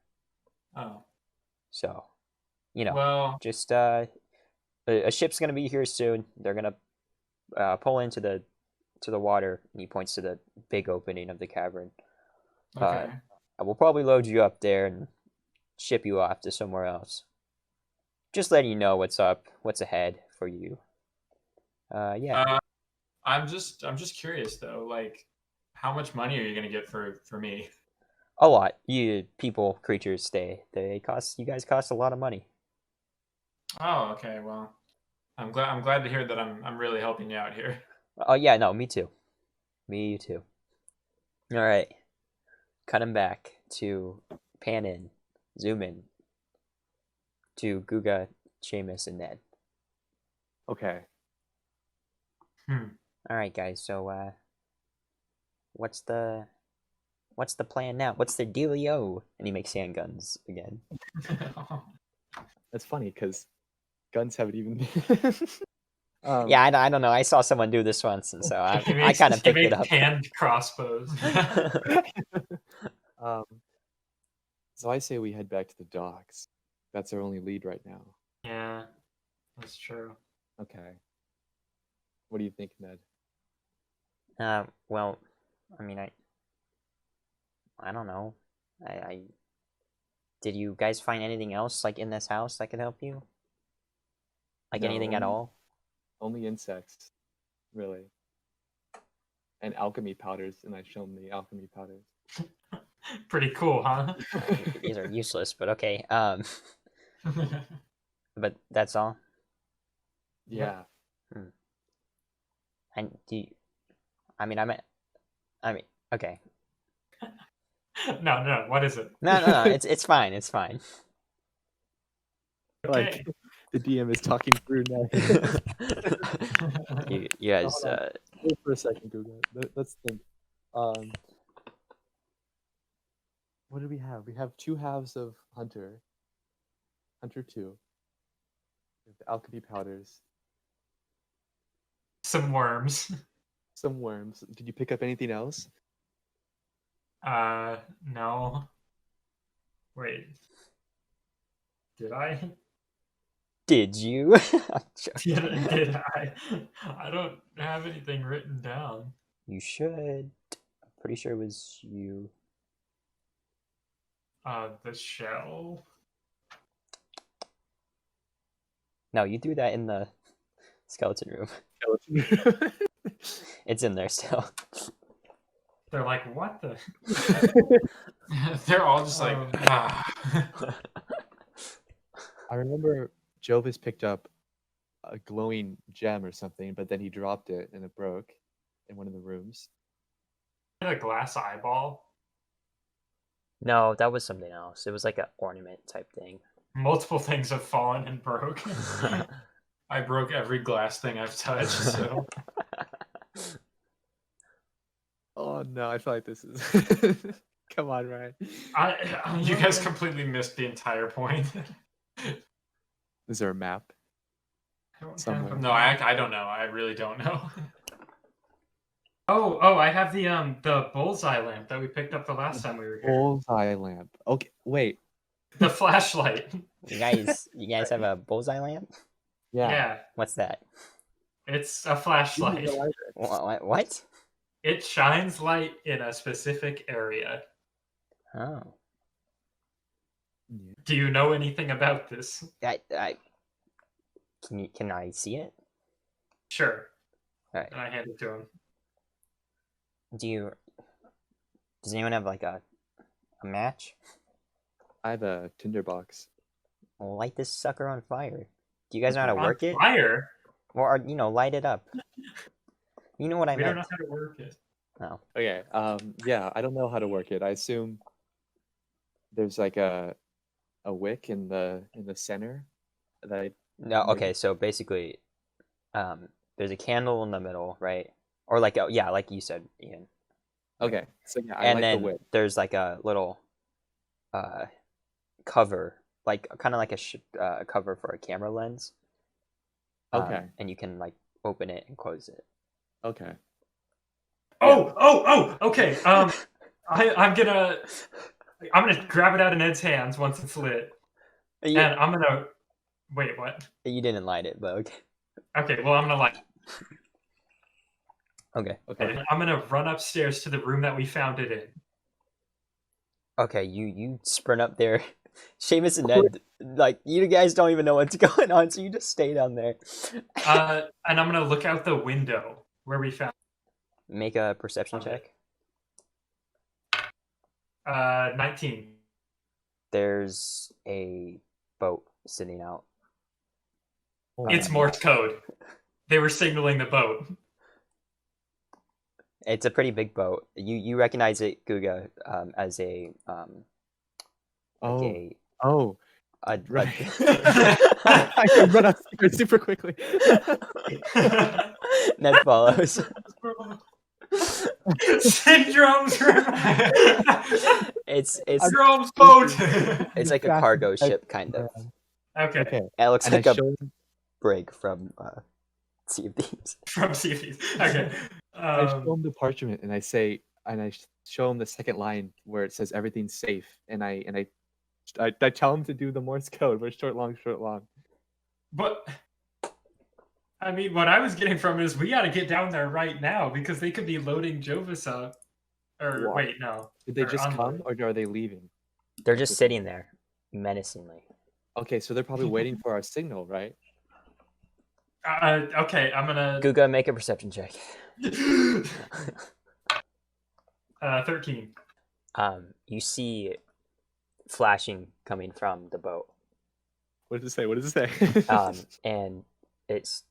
Oh. So, Well. just a ship's gonna be here soon. They're gonna pull into the water, and he points to the big opening of the cavern. Okay. I will probably load you up there and ship you off to somewhere else. Just letting you know what's up, what's ahead for you. Yeah. I'm just curious though, like, how much money are you gonna get for me? A lot. You people, creatures, you guys cost a lot of money. Oh, okay. Well, I'm glad to hear that I'm really helping you out here. Oh yeah, no, me too. Me too. All right. Cut him back to pan in, zoom in to Guga, Shaymus, and Ned. Okay. All right, guys. So, what's the plan now? What's the dealio? And he makes handguns again. That's funny because guns haven't even. Yeah, I don't know. I saw someone do this once, and so I He kind of picked makes it up. hand crossbows. So I say we head back to the docks. That's our only lead right now. Yeah, that's true. Okay. What do you think, Ned? Well, I mean, I don't know. I did you guys find anything else like in this house that could help you? Like No, anything at all? Only insects, really. And alchemy powders, and I've shown the alchemy powders. Pretty cool, huh? These are useless, but okay. But that's all. Yeah. And okay. No. What is it? No. It's fine. It's fine. Okay. Like the DM is talking through now. You guys. Wait for a second, Google. Let's think. What do we have? We have 2 halves of Hunter. Hunter 2. We have the alchemy powders. Some worms. Some worms. Did you pick up anything else? No. Wait. Did I? Did you? Did I? I don't have anything written down. You should. I'm pretty sure it was you. The shell. No, you threw that in the skeleton room. It's in there still. They're like, what the? They're all just like, I remember Jovus picked up a glowing gem or something, but then he dropped it and it broke in one of the rooms. A glass eyeball. No, that was something else. It was like an ornament type thing. Multiple things have fallen and broke. I broke every glass thing I've touched. So Oh no, I feel like this is. Come on, Ryan. you guys completely missed the entire point. Is there a map? I don't Somewhere. have a- No, I don't know. I really don't know. Oh, I have the bullseye lamp that we picked up the last time we were here. Bullseye lamp. Okay, wait. The flashlight. You guys have a bullseye lamp? Yeah, What's that? it's a flashlight. What? It shines light in a specific area. Oh. Yeah. Do you know anything about this? Can I see it? Sure. All right. And I hand it to him. Does anyone have like a match? I have a tinderbox. Well, light this sucker on fire. Do you guys know how to On work it? fire? Or light it up. You know what I We don't meant. know how to work it. Oh. Okay. Yeah, I don't know how to work it. I assume there's like a wick in the center that I No, maybe- okay, so basically there's a candle in the middle, right? Or like like you said, Ian. Okay. So yeah, I And like then the wick. there's like a little cover, like kind of like a cover for a camera lens. Okay. And you can like open it and close it. Okay. Okay. I'm gonna grab it out of Ned's hands once it's lit, You, and I'm gonna wait. What? you didn't light it, but okay. Okay. Well, I'm gonna like. Okay. Okay. I'm gonna run upstairs to the room that we found it in. Okay, you sprint up there. Shaymus and Ned, like, you guys don't even know what's going on, so you just stay down there. And I'm gonna look out the window where we found. Make a perception check. 19. There's a boat sitting out. It's Morse code. They were signaling the boat. It's a pretty big boat. You recognize it, Guga, as a like Oh, a right. I can run upstairs super quickly. Ned follows. Syndrome's It's Syndrome's boat. it's like a cargo ship kind of. Okay. Okay. It looks And like I a show him, brig from Sea of Thieves. From CFDs. Okay. I show him the parchment and I say, and I show him the second line where it says everything's safe, and I tell him to do the Morse code. We're short, long, short, long. But I mean, what I was getting from it is we got to get down there right now because they could be loading Jovus up. Or What? wait, no. Did they Or just come, unload. or are they leaving? They're just sitting there, menacingly. Okay, so they're probably waiting for our signal, right? Okay, I'm gonna. Guga, make a perception check. 13. You see flashing coming from the boat. What does it say? What does it say? And it's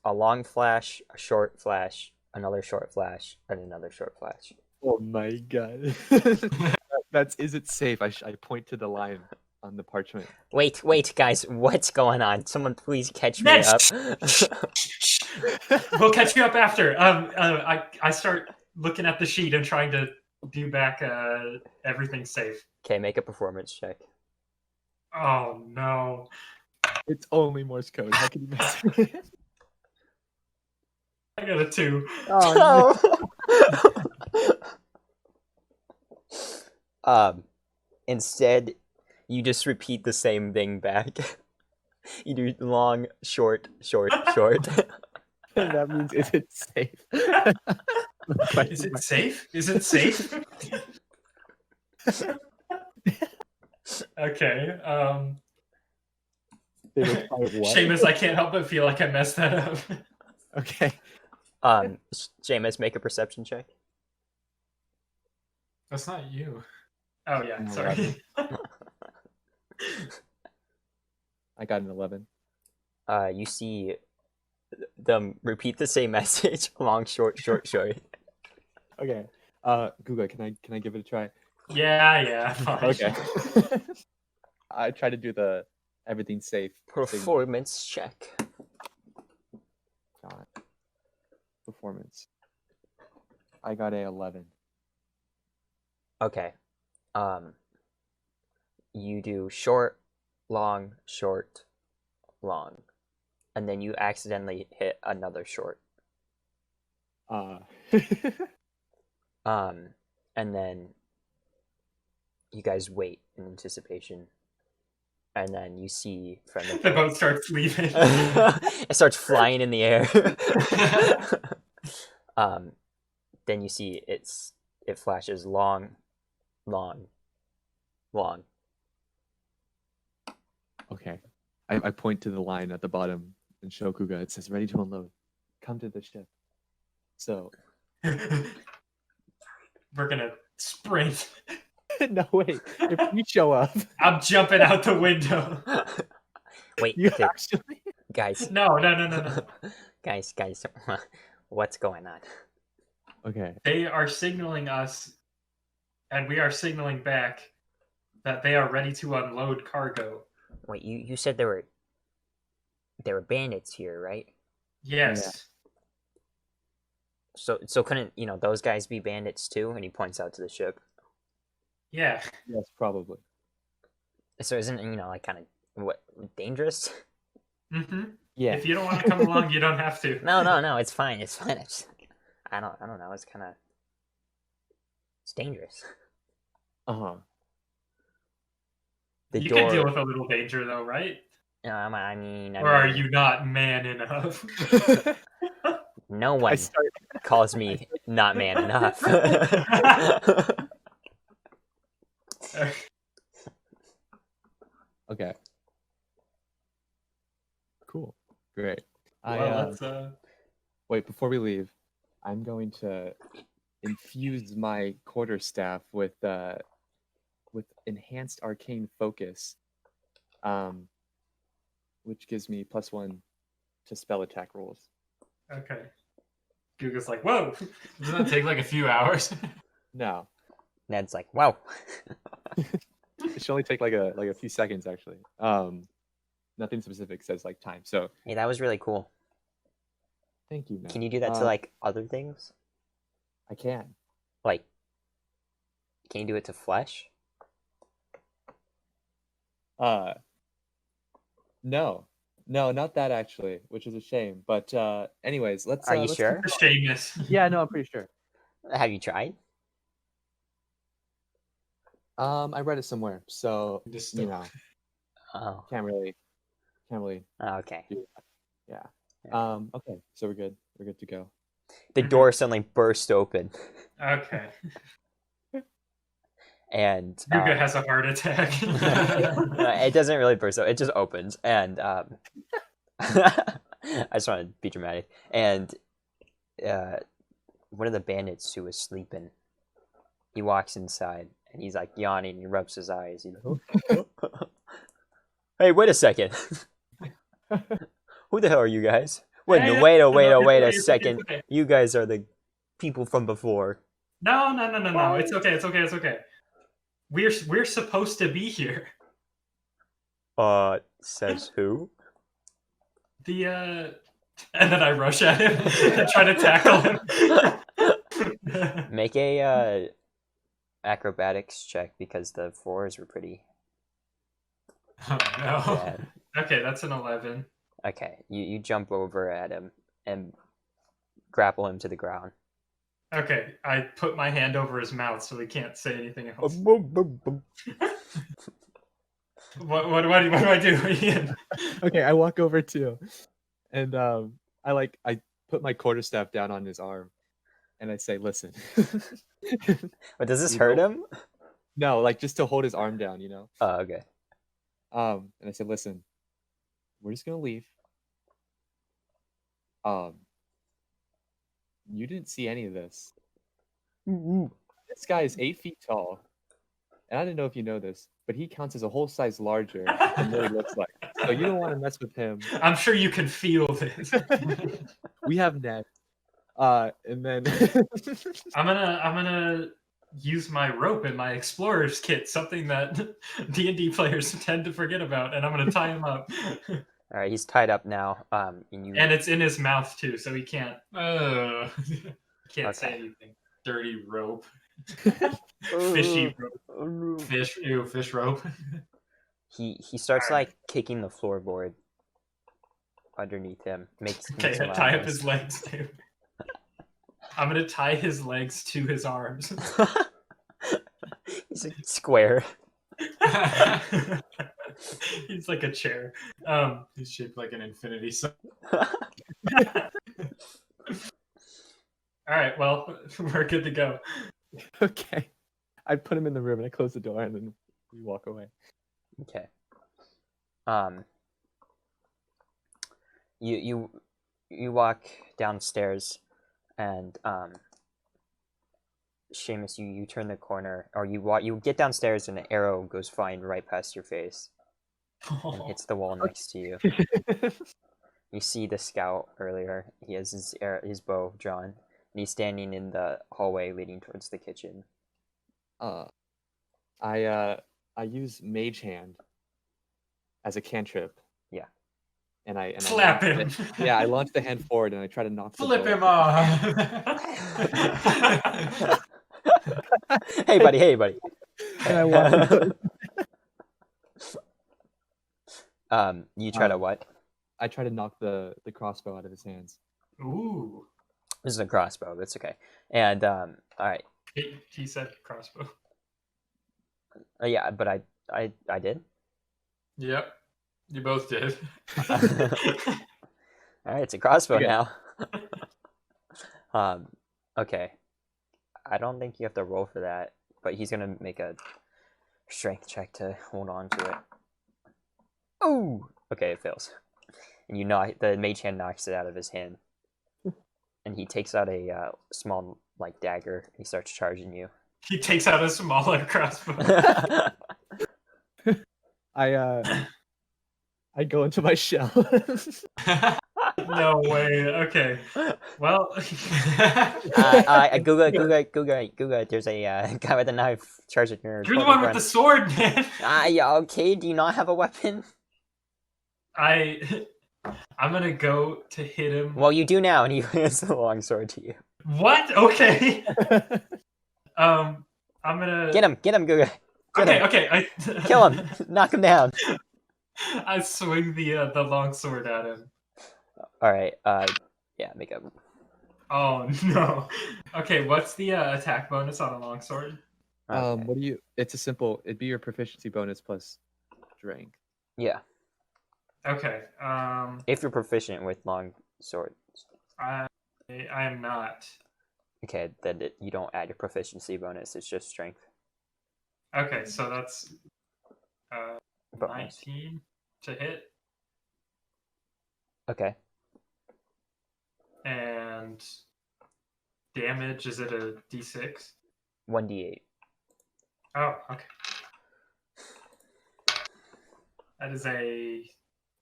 a long flash, a short flash, another short flash, and another short flash. Oh my god. That's is it safe? I point to the line on the parchment. Wait, guys, what's going on? Someone please catch me Ned, up. We'll catch you up after. I start looking at the sheet and trying to do back everything's safe. Okay, make a performance check. Oh no. It's only Morse code. How can you mess with it? I got a 2. Instead, you just repeat the same thing back. You do long, short, short, short. That means is it safe? Is it safe? Is it safe? Okay. They reply, what? Shaymus, I can't help but feel like I messed that up. Okay. Shaymus, make a perception check. That's not you. Oh yeah, sorry. I got an 11. you see them repeat the same message. Long, short, short, short. Okay. Guga, can I give it a try? Yeah, fine. Okay. I try to do the everything safe. Performance check. God. Performance. I got a 11. Okay. You do short, long, and then you accidentally hit another short. And then you guys wait in anticipation, and then you see from the The boat starts leaving. it starts flying in the air. Then you see it flashes long. Okay. I point to the line at the bottom and show Guga. It says ready to unload. Come to the ship. So We're gonna sprint. no wait. If you show up, I'm jumping out the window. Wait, you actually guys. No. Guys, what's going on? Okay. They are signaling us, and we are signaling back that they are ready to unload cargo. Wait, you said there were bandits here, right? Yes. So couldn't those guys be bandits too? And he points out to the ship. Yeah. Yes, probably. So isn't like kind of what dangerous? Mm-hmm. Yeah. If you don't want to come along, you don't have to. No, it's fine. I don't know. It's dangerous. Uh-huh. The You door. can deal with a little danger, though, right? I mean, Or are you not man enough? No one calls me not man enough. Okay. Cool. Great. Well, let's Wait, before we leave, I'm going to infuse my quarterstaff with enhanced arcane focus, which gives me +1 to spell attack rolls. Okay. Guga's like, whoa! Doesn't that take like a few hours? No, Ned's like, wow. it should only take like a few seconds actually. Nothing specific says like time. So Hey, that was really cool. thank you, man. Can you do that to like other things? I can. Like, can you do it to flesh? No, not that actually, which is a shame. But anyways, let's. Are you let's sure? Shaymus. Yeah, no, I'm pretty sure. Have you tried? I read it somewhere, so Just you know, Oh. can't really. Oh, okay. do that. Yeah. Yeah. Okay, so we're good. We're good to go. The door suddenly burst open, Okay. and Guga has a heart attack. it doesn't really burst open. It just opens, and I just want to be dramatic. And one of the bandits who was sleeping, he walks inside, and he's like yawning. He rubs his eyes. Hey, wait a second. Who the hell are you guys? Wait a second. Okay. You guys are the people from before. No. It's okay. We're supposed to be here. Says who? And then I rush at him and try to tackle him. Make a acrobatics check because the floors were pretty Oh no. bad. Okay, that's an 11. Okay, you jump over at him and grapple him to the ground. Okay, I put my hand over his mouth so he can't say anything else. What do I do, Ian? Okay, I walk over too, and I put my quarterstaff down on his arm, and I say, "Listen." But does this hurt him? No, like just to hold his arm down, you know. Oh, okay. And I said, "Listen, we're just gonna leave. You didn't see any of this. This guy is 8 feet tall, and I don't know if you know this, but he counts as a whole size larger than what he looks like. So you don't want to mess with him. I'm sure you can feel this. We have Ned. And then I'm gonna use my rope in my explorer's kit, something that D&D players tend to forget about, and I'm gonna tie him up. All right, he's tied up now. And it's in his mouth too, so he can't. Can't say Okay. anything. Dirty rope. Oh, Fishy rope. oh, no. Fish rope. He starts Alright. like kicking the floorboard underneath him. Makes Okay, some tie up noise. his legs too. I'm gonna tie his legs to his arms. He's a square. He's like a chair. He's shaped like an infinity sign. All right, well, we're good to go. okay, I put him in the room and I close the door and then we walk away. Okay. You walk downstairs, and Shaymus, you turn the corner, or you get downstairs, and an arrow goes flying right past your face and hits the wall next to you. You see the scout earlier. He has his bow drawn, and he's standing in the hallway leading towards the kitchen. I use Mage Hand as a cantrip. Yeah. And I Slap launch him. Yeah, I launch the hand forward and I try to knock the Flip bow. him off. Hey, buddy. Hey, buddy. And I walk. You try to what? I try to knock the crossbow out of his hands. Ooh. This is a crossbow. That's okay. And all right. He said crossbow. Yeah, but I did. Yep. You both did. All right, it's a crossbow Okay. now. Okay. I don't think you have to roll for that, but he's gonna make a strength check to hold on to it. Oh, okay, it fails. And the mage hand knocks it out of his hand, and he takes out a small like dagger. And he starts charging you. He takes out a smaller crossbow. I go into my shell. No way. Okay. Well, Guga, there's a guy with a knife charging your. you're the one with the sword, man. Yeah, okay. Do you not have a weapon? I'm gonna go to hit him. Well, you do now, and he hands the long sword to you. What? Okay. I'm gonna Get him, Guga. Get him. Okay. Kill him. Knock him down. I swing the long sword at him. All right. Yeah, make up. Oh no. Okay, what's the attack bonus on a long sword? Okay. What do you? It's a simple. It'd be your proficiency bonus plus strength. Yeah, Okay. if you're proficient with long swords. I am not. Okay, then you don't add your proficiency bonus. It's just strength Okay, so that's bonus. 19 to hit, Okay. and damage, is it a d6? 1d8. Oh, okay. That is a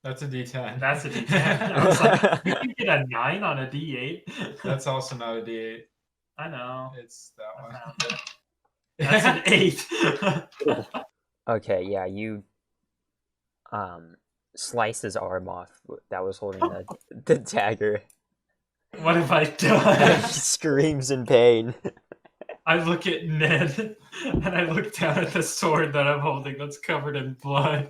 That's a D10. That's a D10. I was like, you can get a 9 on a D8. That's also not a D8. I know. It's that I one. found it. That's an 8. Okay, yeah, you sliced his arm off that was holding the dagger. What have I He done? screams in pain. I look at Ned and I look down at the sword that I'm holding that's covered in blood.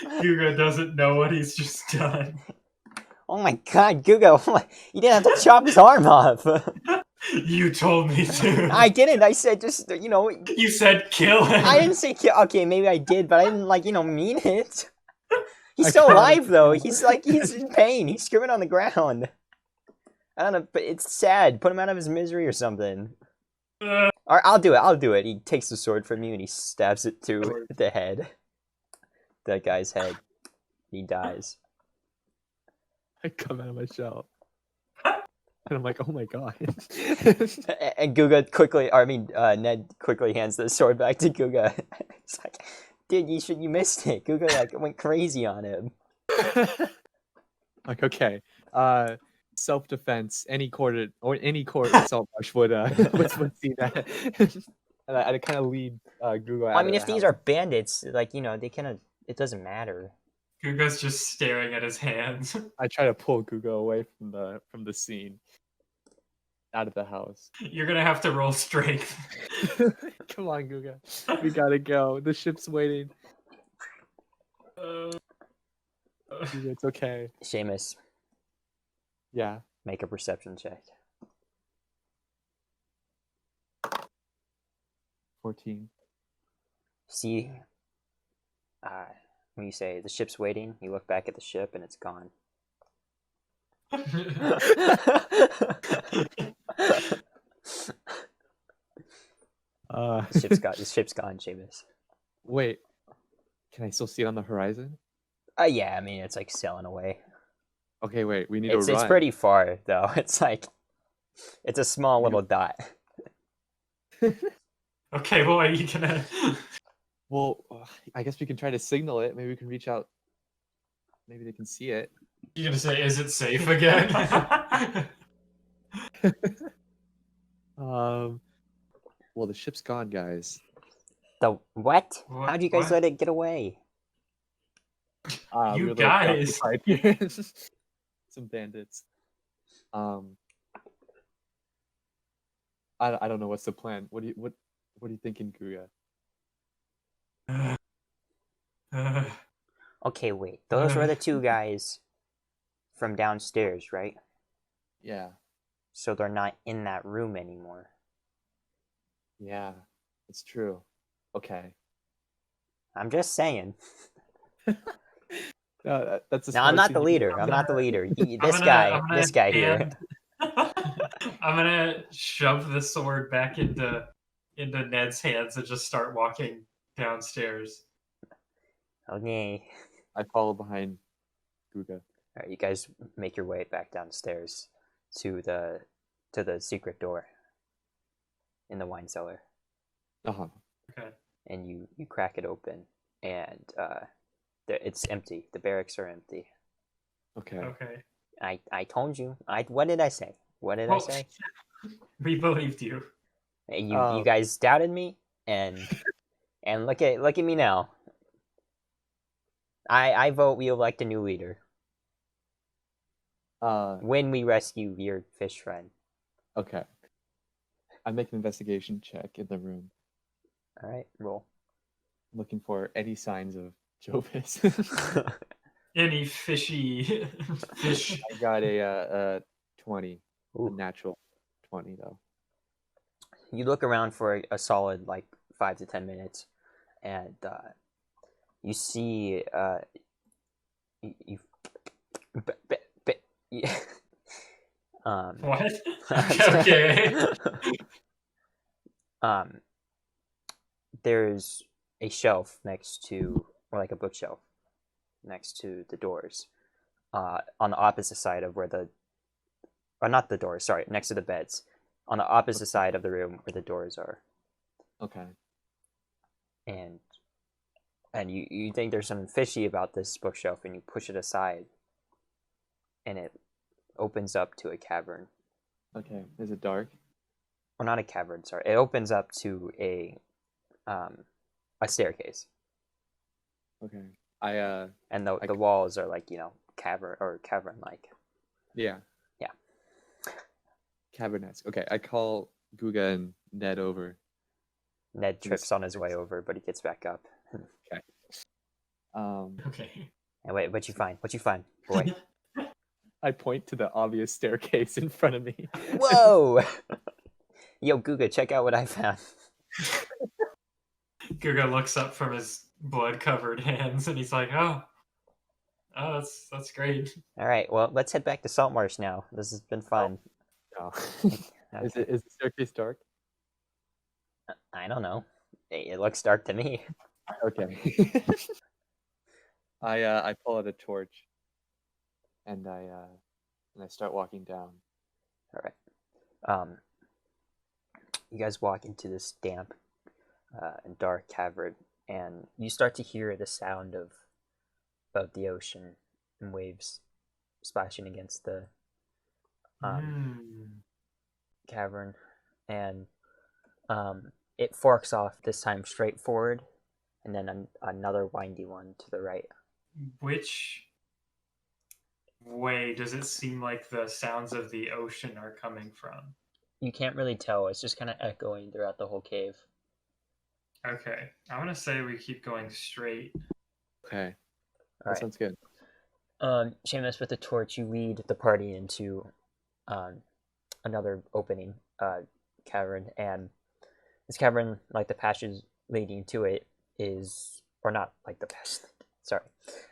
Guga doesn't know what he's just done. Oh my god, Guga, you didn't have to chop his arm off. You told me to. I didn't. I said just, You said kill him. I didn't say kill. Okay, maybe I did, but I didn't, mean it. He's I still kinda- alive, though. He's in pain. He's screaming on the ground. I don't know, but it's sad. Put him out of his misery or something. Uh, Or I'll do it. He takes the sword from you and he stabs it to the head. That guy's head. He dies. I come out of my shell. And I'm like, oh my god. And Ned quickly hands the sword back to Guga. He's like, Dude, you missed it. Guga like went crazy on him. Like, okay. Self-defense. Any court in Saltmarsh would see that. And I kind of lead Google Well, I out mean, of if the these house. are bandits, like they kind it doesn't matter. Guga's just staring at his hands. I try to pull Google away from the scene, out of the house. You're gonna have to roll strength. Come on, Guga. We gotta go. The ship's waiting. Guga, it's okay. Shaymus, Yeah. make a perception check. 14. See, when you say the ship's waiting, you look back at the ship and it's gone. The ship's gone, Jovus. Wait. Can I still see it on the horizon? Yeah, I mean it's like sailing away. Okay, wait. We need to run. It's pretty far though. It's a small little dot. Okay, well, are you gonna? Well, I guess we can try to signal it. Maybe we can reach out. Maybe they can see it. You gonna say, "Is it safe again?" Well, the ship's gone, guys. The what? What- How'd you guys what? let it get away? You we were guys. occupied here. Some bandits. I don't know what's the plan. What are you thinking, Guga? Okay, wait. Those were the two guys from downstairs, right? Yeah. So they're not in that room anymore. Yeah. It's true. Okay. I'm just saying. No, that's. No, I'm not the leader. I'm not the leader. This guy here. I'm gonna shove the sword back into Ned's hands and just start walking downstairs. Okay. I follow behind Guga. All right, you guys make your way back downstairs to the secret door in the wine cellar, Uh-huh. Okay. and you crack it open, and it's empty. The barracks are empty. Okay. Okay. I told you. What did I say? What did I say? We believed you. And you guys doubted me, and look at me now. I vote we elect a new leader when we rescue your fish friend. Okay. I make an investigation check in the room, All right, roll. looking for any signs of Jovus. Any fishy fish? I got a 20, Ooh. a natural 20 though. You look around for a solid 5 to 10 minutes, and you see What? Okay. There's a shelf next to, or like a bookshelf next to the doors, on the opposite side of not the doors, sorry, next to the beds, on the opposite side of the room where the doors are. Okay. And you think there's something fishy about this bookshelf, and you push it aside, and it opens up to a cavern. Okay. Is it dark? Or not a cavern, sorry. It opens up to a staircase. Okay. And the walls are cavern like. Yeah. Yeah. Cabernet. Okay. I call Guga and Ned over. Ned trips on his way over, but he gets back up. Okay. Okay. And wait, what you find, boy? I point to the obvious staircase in front of me. Whoa! Yo, Guga, check out what I found. Guga looks up from his blood-covered hands, and he's like, "Oh, that's great." All right, well, let's head back to Saltmarsh now. This has been fun. No. Okay. Is the staircase dark? I don't know. It looks dark to me. Okay. I pull out a torch and I start walking down. All right. You guys walk into this damp and dark cavern, and you start to hear the sound of the ocean and waves splashing against the cavern, and it forks off this time straight forward, and then another windy one to the right. Which way does it seem like the sounds of the ocean are coming from? You can't really tell. It's just kind of echoing throughout the whole cave. Okay, I'm gonna say we keep going straight. Okay. All That right. sounds good. Shaymus, with the torch, you lead the party into another opening cavern, and this cavern, like the passage leading to it, is, or not like the passage, sorry,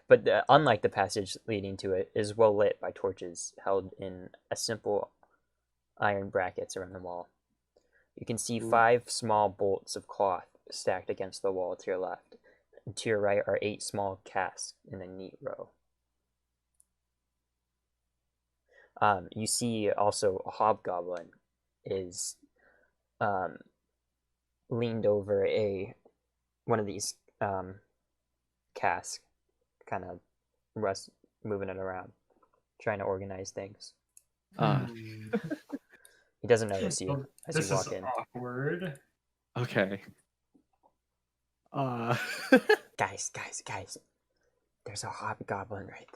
but unlike the passage leading to it, is well lit by torches held in a simple iron brackets around the wall. You can see 5 small bolts of cloth stacked against the wall to your left. And to your right are 8 small casks in a neat row. You see also a hobgoblin is leaned over one of these casks, kind of moving it around, trying to organize things. He doesn't notice you Well, as this you walk is in. awkward. Okay. Guys, there's a hobgoblin right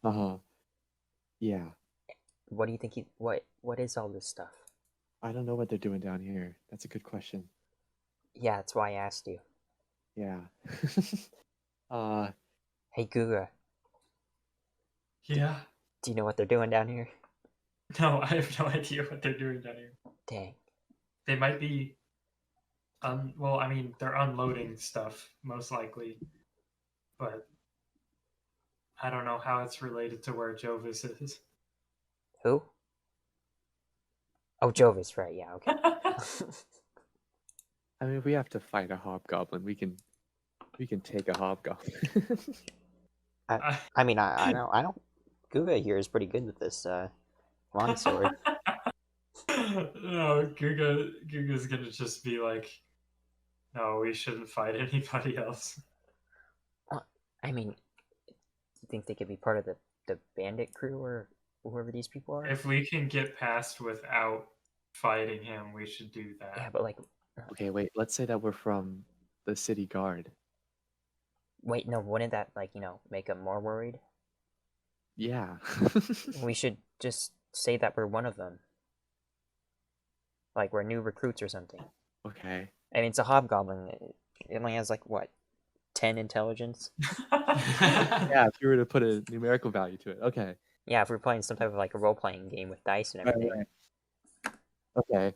there. Yeah. What do you think what is all this stuff? I don't know what they're doing down here. That's a good question. Yeah, that's why I asked you. Yeah. Hey, Guga, Yeah. do you know what they're doing down here? No, I have no idea what they're doing down here. Dang. They might be well, I mean, they're unloading stuff, most likely. But I don't know how it's related to where Jovus is. Who? Oh, Jovus, right, yeah, okay. I mean, if we have to fight a hobgoblin, we can take a hobgoblin. I mean, I don't. Guga here is pretty good with this longsword. No, Guga's gonna just be like, no, we shouldn't fight anybody else. I mean, do you think they could be part of the bandit crew or whoever these people are? If we can get past without fighting him, we should do that. Yeah, but like, Okay, wait. Let's say that we're from the city guard. wait, no, wouldn't that make them more worried? Yeah. We should just say that we're one of them. Like we're new recruits or something. Okay. I mean, it's a hobgoblin. It only has like what, 10 intelligence? Yeah, if you were to put a numerical value to it. Okay. Yeah, if we're playing some type of like a role-playing game with dice and Right, everything. right. Okay.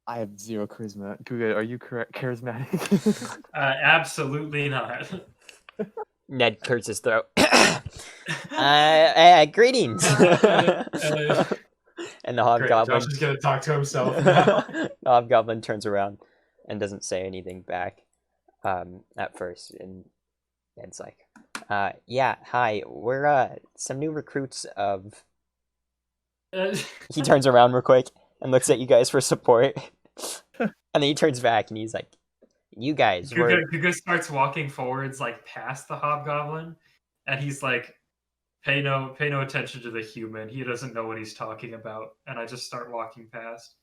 I have 0 charisma. Guga, are you charismatic? Absolutely not. Ned clears his throat. Greetings. And the Great, hobgoblin. Josh is gonna talk to himself now. The hobgoblin turns around and doesn't say anything back at first, and it's like, yeah, hi, we're some new recruits of. He turns around real quick and looks at you guys for support, and then he turns back and he's like, "You guys were." Guga starts walking forwards, like past the hobgoblin, and he's like, "Pay no attention to the human. He doesn't know what he's talking about." And I just start walking past.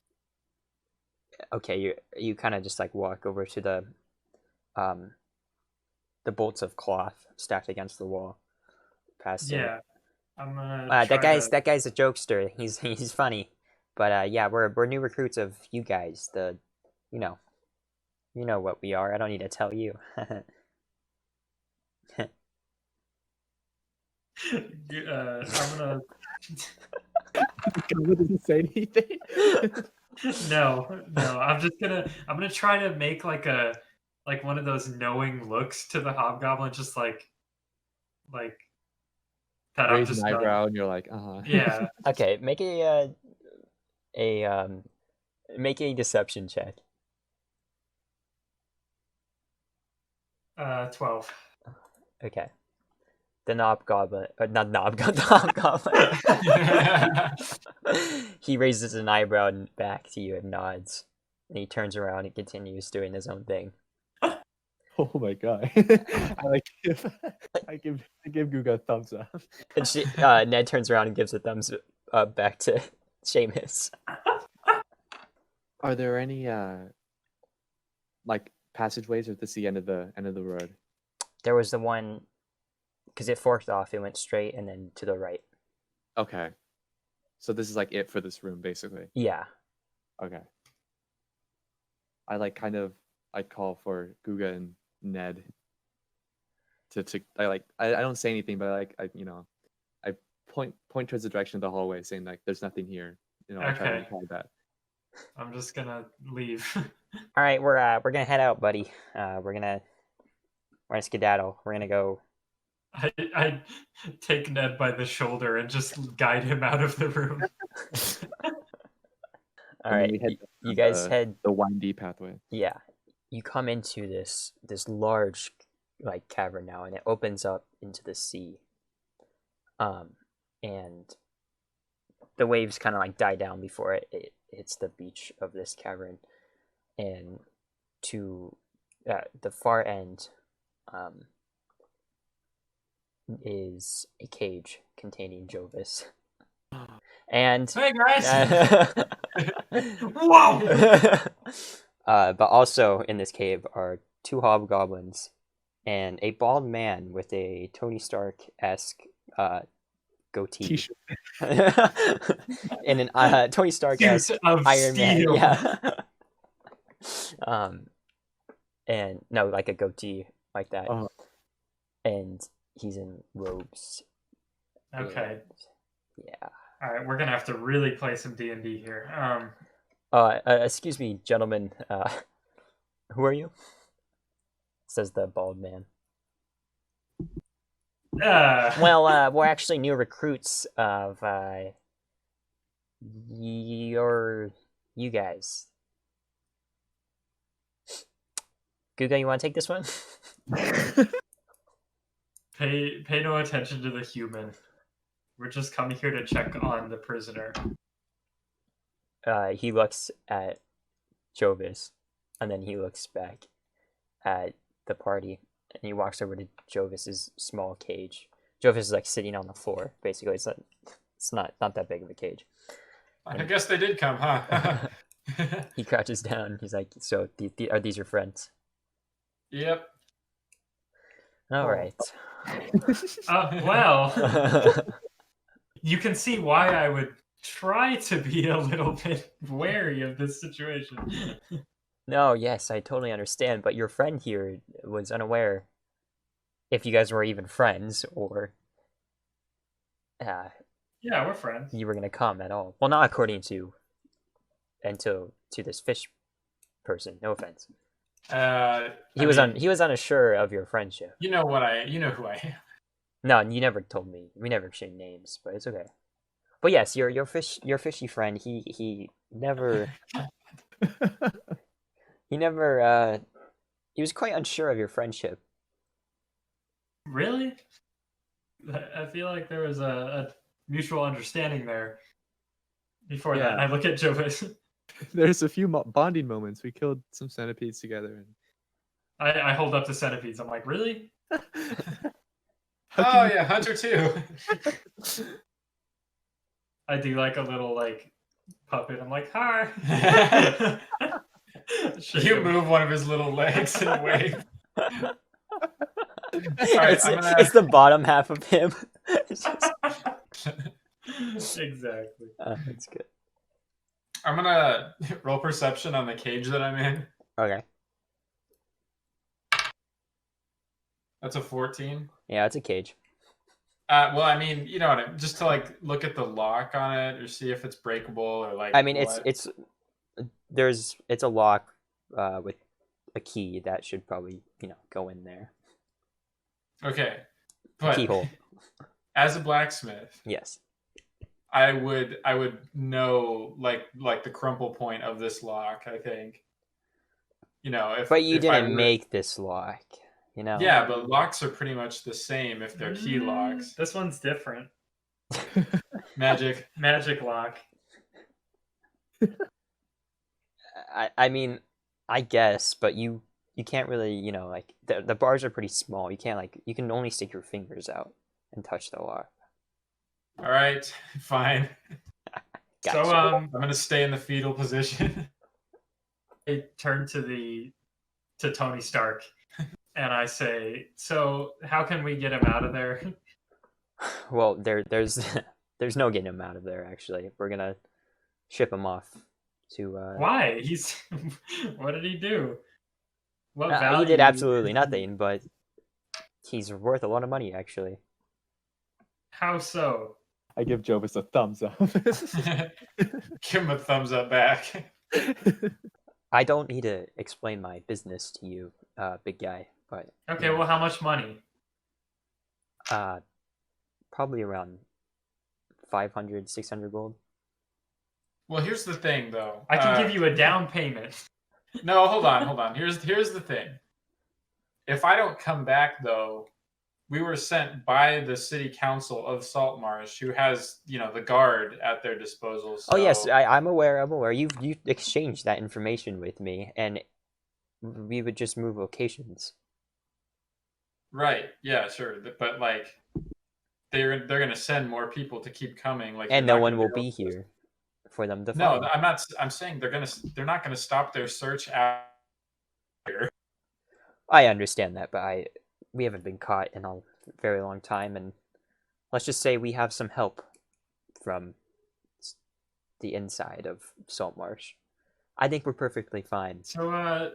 Okay, you kind of just like walk over to the bolts of cloth stacked against the wall. Past him. Yeah, I'm gonna. That guy's a jokester. He's funny, but yeah, we're new recruits of you guys. You know what we are. I don't need to tell you. I'm gonna. Guga doesn't say anything. No. I'm gonna try to make like one of those knowing looks to the hobgoblin, just like that. I'm Raise just an not- eyebrow and you're like, Yeah. Okay, make make a deception check. 12. Okay. The hobgoblin, not the hobgoblin. He raises an eyebrow back to you and nods. And he turns around and continues doing his own thing. Oh my god! I give Guga a thumbs up. And Ned turns around and gives a thumbs up back to Shaymus. Are there any like passageways, or is this the end of the road? There was the one, because it forked off. It went straight and then to the right. Okay, so this is like it for this room, basically. Yeah. Okay. I call for Guga and Ned to I don't say anything, but I point towards the direction of the hallway, saying like there's nothing here. I try to Okay. imply that. I'm just gonna leave. All right, we're gonna head out, buddy. We're gonna skedaddle. We're gonna go. I take Ned by the shoulder and just guide him out of the room. All And then right, we head you down guys head. the windy pathway. Yeah, you come into this large like cavern now, and it opens up into the sea. And the waves kind of like die down before it hits the beach of this cavern, and to the far end is a cage containing Jovus. And Hey guys! Whoa! But also in this cave are 2 hobgoblins and a bald man with a Tony Stark-esque goatee. T-shirt. And an Tony Stark-esque Suit of Iron Man. steel. Yeah. And no, like a goatee like that. Oh. And he's in robes. Okay. And, yeah. All right, we're gonna have to really play some D&D here. Excuse me, gentlemen. Who are you? Says the bald man. Well, we're actually new recruits of you guys. Guga, you want to take this one? pay no attention to the human. We're just coming here to check on the prisoner. He looks at Jovus, and then he looks back at the party, and he walks over to Jovus's small cage. Jovus is like sitting on the floor, basically. It's not that big of a cage. I guess they did come, huh? He crouches down. He's like, "So, are these your friends?" Yep. All right. Well, you can see why I would try to be a little bit wary of this situation. No, yes, I totally understand, but your friend here was unaware if you guys were even friends or Yeah, we're friends. you were gonna come at all. Well, not according to this fish person. No offense. He was unsure of your friendship. You know who I am. No, you never told me. We never exchanged names, but it's okay. But yes, your fishy friend. He never he was quite unsure of your friendship. Really? I feel like there was a mutual understanding there. Before that, Yeah. I look at Jovus. There's a few bonding moments. We killed some centipedes together. I hold up the centipedes. I'm like, really? Oh yeah, Hunter too. I do like a little like puppet. I'm like, hi. You move one of his little legs and wave. It's the bottom half of him. Exactly. That's good. I'm gonna roll perception on the cage that I'm in. Okay. That's a 14. Yeah, it's a cage. Well, I mean, you know what? Just to like look at the lock on it or see if it's breakable or like. I mean, what. it's a lock with a key that should probably go in there. Okay, but Keyhole. as a blacksmith, Yes. I would know like the crumple point of this lock. I think. If But you if I didn't were- make this lock. Yeah, but locks are pretty much the same if they're key locks. This one's different. Magic. Magic lock. I mean, I guess, but you can't really, like the bars are pretty small. You can't you can only stick your fingers out and touch the lock. All right, fine. So Gotcha. I'm gonna stay in the fetal position. I turn to Tony Stark, and I say, "So how can we get him out of there?" Well, there's there's no getting him out of there. Actually, we're gonna ship him off to. Why? What did he do? What He value? did absolutely nothing, but he's worth a lot of money, actually. How so? I give Jovus a thumbs up. Give him a thumbs up back. I don't need to explain my business to you, big guy, but Okay, well, how much money? probably around 500, 600 gold. Well, here's the thing, though. I can give you a down payment. No, hold on. Here's the thing. If I don't come back, though, we were sent by the city council of Saltmarsh, who has, the guard at their disposal. So... Oh yes, I'm aware. You exchanged that information with me, and we would just move locations. Right. Yeah. Sure. But they're gonna send more people to keep coming. And no one will be here for them to find. No, I'm not. I'm saying they're not gonna stop their search after. I understand that, but we haven't been caught in a very long time, and let's just say we have some help from the inside of Saltmarsh. I think we're perfectly fine. So,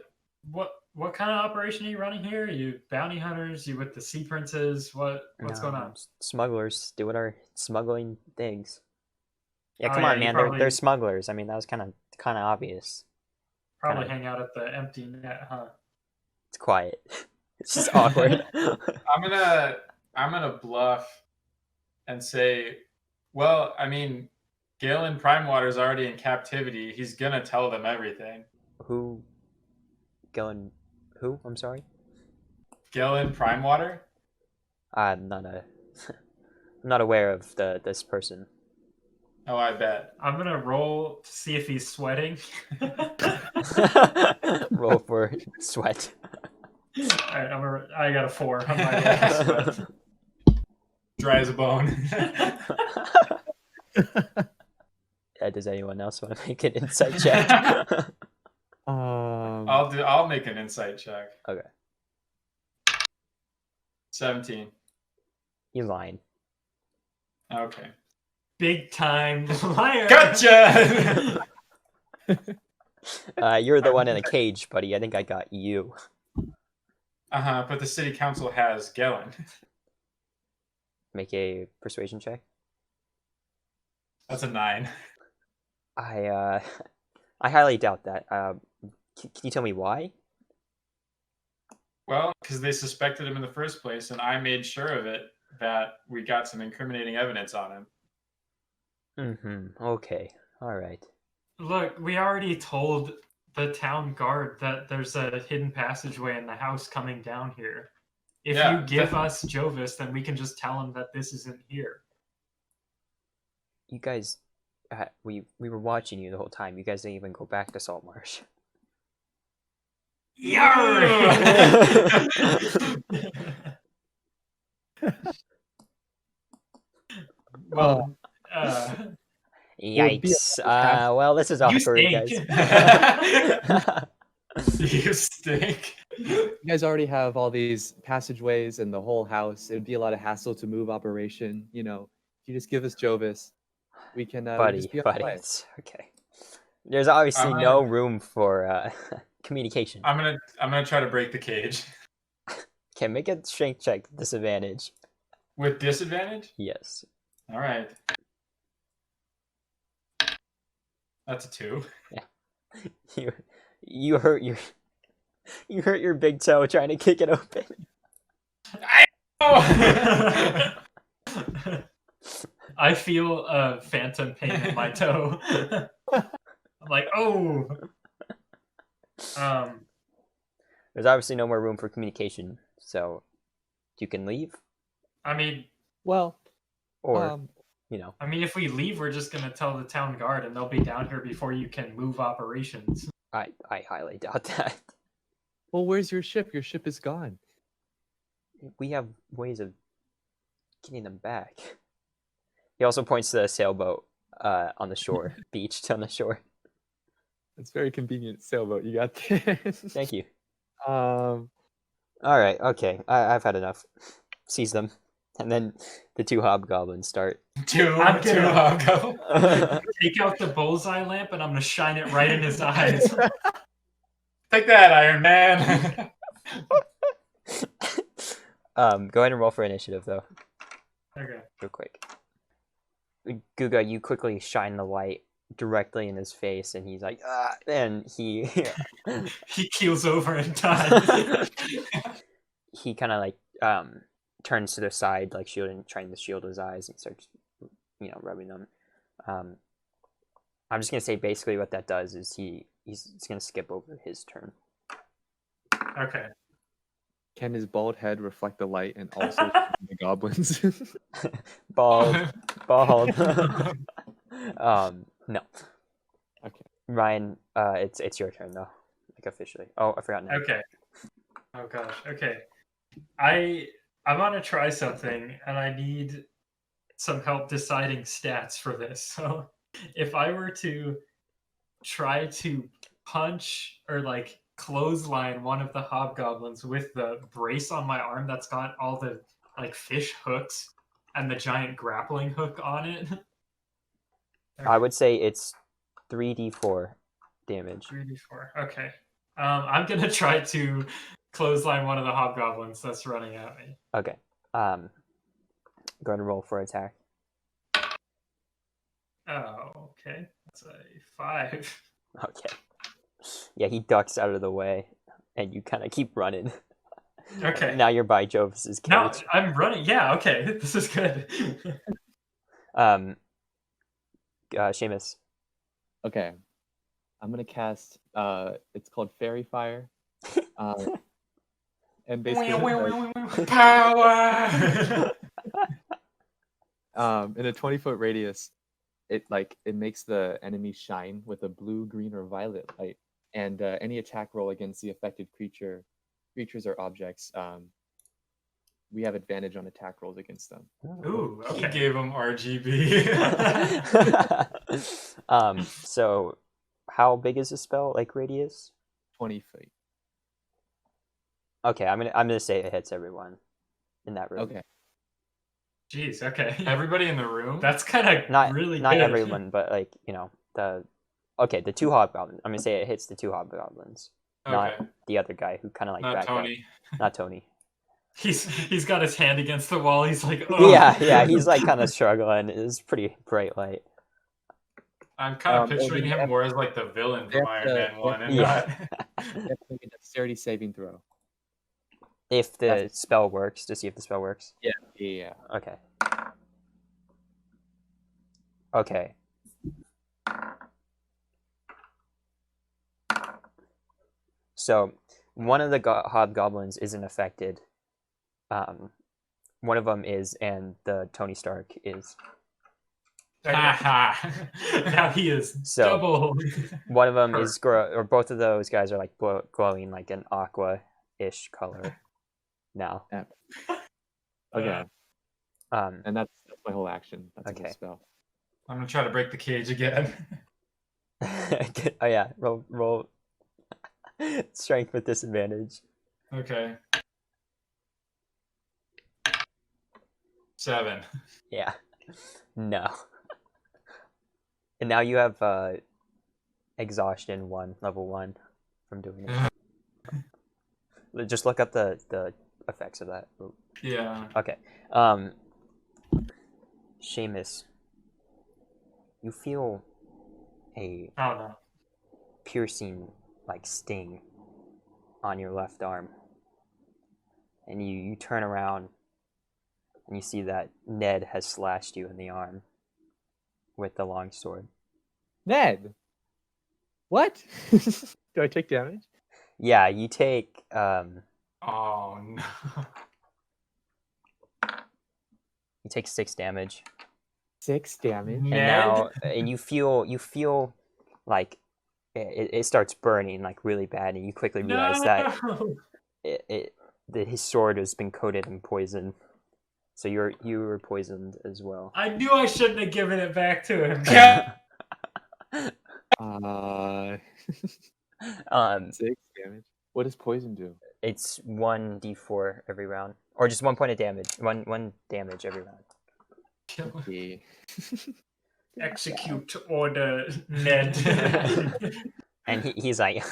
what kind of operation are you running here? Are you bounty hunters? You with the sea princes? What's going on? Smugglers doing our smuggling things. Yeah, Oh, come yeah, on, you man. probably- They're smugglers. I mean, that was kind of obvious. Probably hang out at the empty net, huh? It's quiet. It's just awkward. I'm gonna bluff and say, well, I mean, Galen Primewater's already in captivity. He's gonna tell them everything. Who? Who? I'm sorry. Galen Primewater? I'm not I'm not aware of this person. Oh, I bet. I'm gonna roll to see if he's sweating. Roll for sweat. All right, I got a 4. I'm not gonna sweat. Dry as a bone. Does anyone else want to make an insight check? I'll make an insight check. Okay. 17. You're lying. Okay. Big time liar. Gotcha. You're the one in the cage, buddy. I think I got you. But the city council has Galen. Make a persuasion check. That's a 9. I highly doubt that. Can you tell me why? Well, because they suspected him in the first place, and I made sure of it that we got some incriminating evidence on him. Mm-hmm. Okay. All right. Look, we already told the town guard that there's a hidden passageway in the house coming down here. If Yeah, you give us Jovus, then we can just tell him that this isn't here. You guys, we were watching you the whole time. You guys didn't even go back to Saltmarsh. Well, Yikes. Well, this is awkward, guys. You stink. You guys already have all these passageways and the whole house. It would be a lot of hassle to move operation. If you just give us Jovus, we can just be on the way. It's okay. There's obviously no room for communication. I'm gonna try to break the cage. Okay, make a strength check. Disadvantage. With disadvantage? Yes. All right. That's a 2. Yeah. You hurt your big toe trying to kick it open. I feel a phantom pain in my toe. I'm like, oh. There's obviously no more room for communication, so you can leave. I mean, Well, or if we leave, we're just gonna tell the town guard, and they'll be down here before you can move operations. I highly doubt that. Well, where's your ship? Your ship is gone. We have ways of getting them back. He also points to the sailboat on the shore, beached on the shore. It's very convenient sailboat. You got this. Thank you. Um, All right, okay. I've had enough. Seize them. And then the two hobgoblins start. Two I'm gonna- hobgoblins. Take out the bullseye lamp and I'm gonna shine it right in his eyes. Take that, Iron Man. Go ahead and roll for initiative, though, Okay. real quick. Guga, you quickly shine the light directly in his face, and he's like, ah, and he He keels over and dies. he kind of like turns to the side, like trying to shield his eyes, and starts, rubbing them. I'm just gonna say basically what that does is he's gonna skip over his turn. Okay. can his bald head reflect the light and also the goblins? Bald. No. Okay. Ryan, it's your turn though, like officially. Oh, I forgot now. Okay. Oh gosh. Okay. I want to try something, and I need some help deciding stats for this. So, if I were to try to punch or like clothesline one of the hobgoblins with the brace on my arm that's got all the like fish hooks and the giant grappling hook on it. I would say it's 3d4 damage. 3d4. Okay. I'm gonna try to clothesline one of the hobgoblins that's running at me. Okay. Go ahead and roll for attack. Oh, okay. That's a 5. Okay. Yeah, he ducks out of the way, and you kind of keep running. Okay. Now you're by Jovus's Now cage. I'm running. Yeah. Okay. This is good. Shaymus. Okay. I'm gonna cast it's called Fairy Fire. And basically Power. in a 20-foot radius, it makes the enemy shine with a blue, green, or violet light. And any attack roll against the affected creatures or objects, we have advantage on attack rolls against them. Ooh. He Okay. gave him RGB. So how big is the spell, like radius? 20 feet. Okay, I'm gonna say it hits everyone in that room. Okay. Jeez. Okay. Everybody in the room. That's kind of Not really not good. everyone, but like the two hobgoblins. I'm gonna say it hits the two hobgoblins, not okay. the other guy who kind of like Not backed Tony. up. Not Tony. He's got his hand against the wall. He's like, oh. Yeah, he's like kind of struggling. It's pretty bright light. I'm kind of well, picturing you him have- more as like the villain you from have Iron to- Man 1 and Yeah. not. You have to make a dexterity saving throw. If the spell works, to see if the spell works. Yeah. Okay. Okay. So one of the hobgoblins isn't affected. One of them is, and the Tony Stark is. Now he is So- double. One of them Hurt. is, or both of those guys are like glowing like an aqua-ish color now. Okay. And And that's my whole action. That's a Okay. whole spell. I'm gonna try to break the cage again. oh yeah, roll strength with disadvantage. Okay. 7. Yeah. No. And now you have exhaustion level 1 from doing it. Just look up the effects of that. Yeah. Okay. Shaymus, you feel a Oh no. piercing like sting on your left arm. And you turn around and you see that Ned has slashed you in the arm with the long sword. Ned! What? Do I take damage? Yeah, you take Oh no. 6 damage. 6 damage. And Ned? now and you feel like it starts burning like really bad, and you quickly realize that his sword has been coated in poison. So you were poisoned as well. I knew I shouldn't have given it back to him. um, 6 damage. What does poison do? it's 1d4 every round, or just 1 point of damage. One damage every round. Okay. Execute order, Ned. And he's like,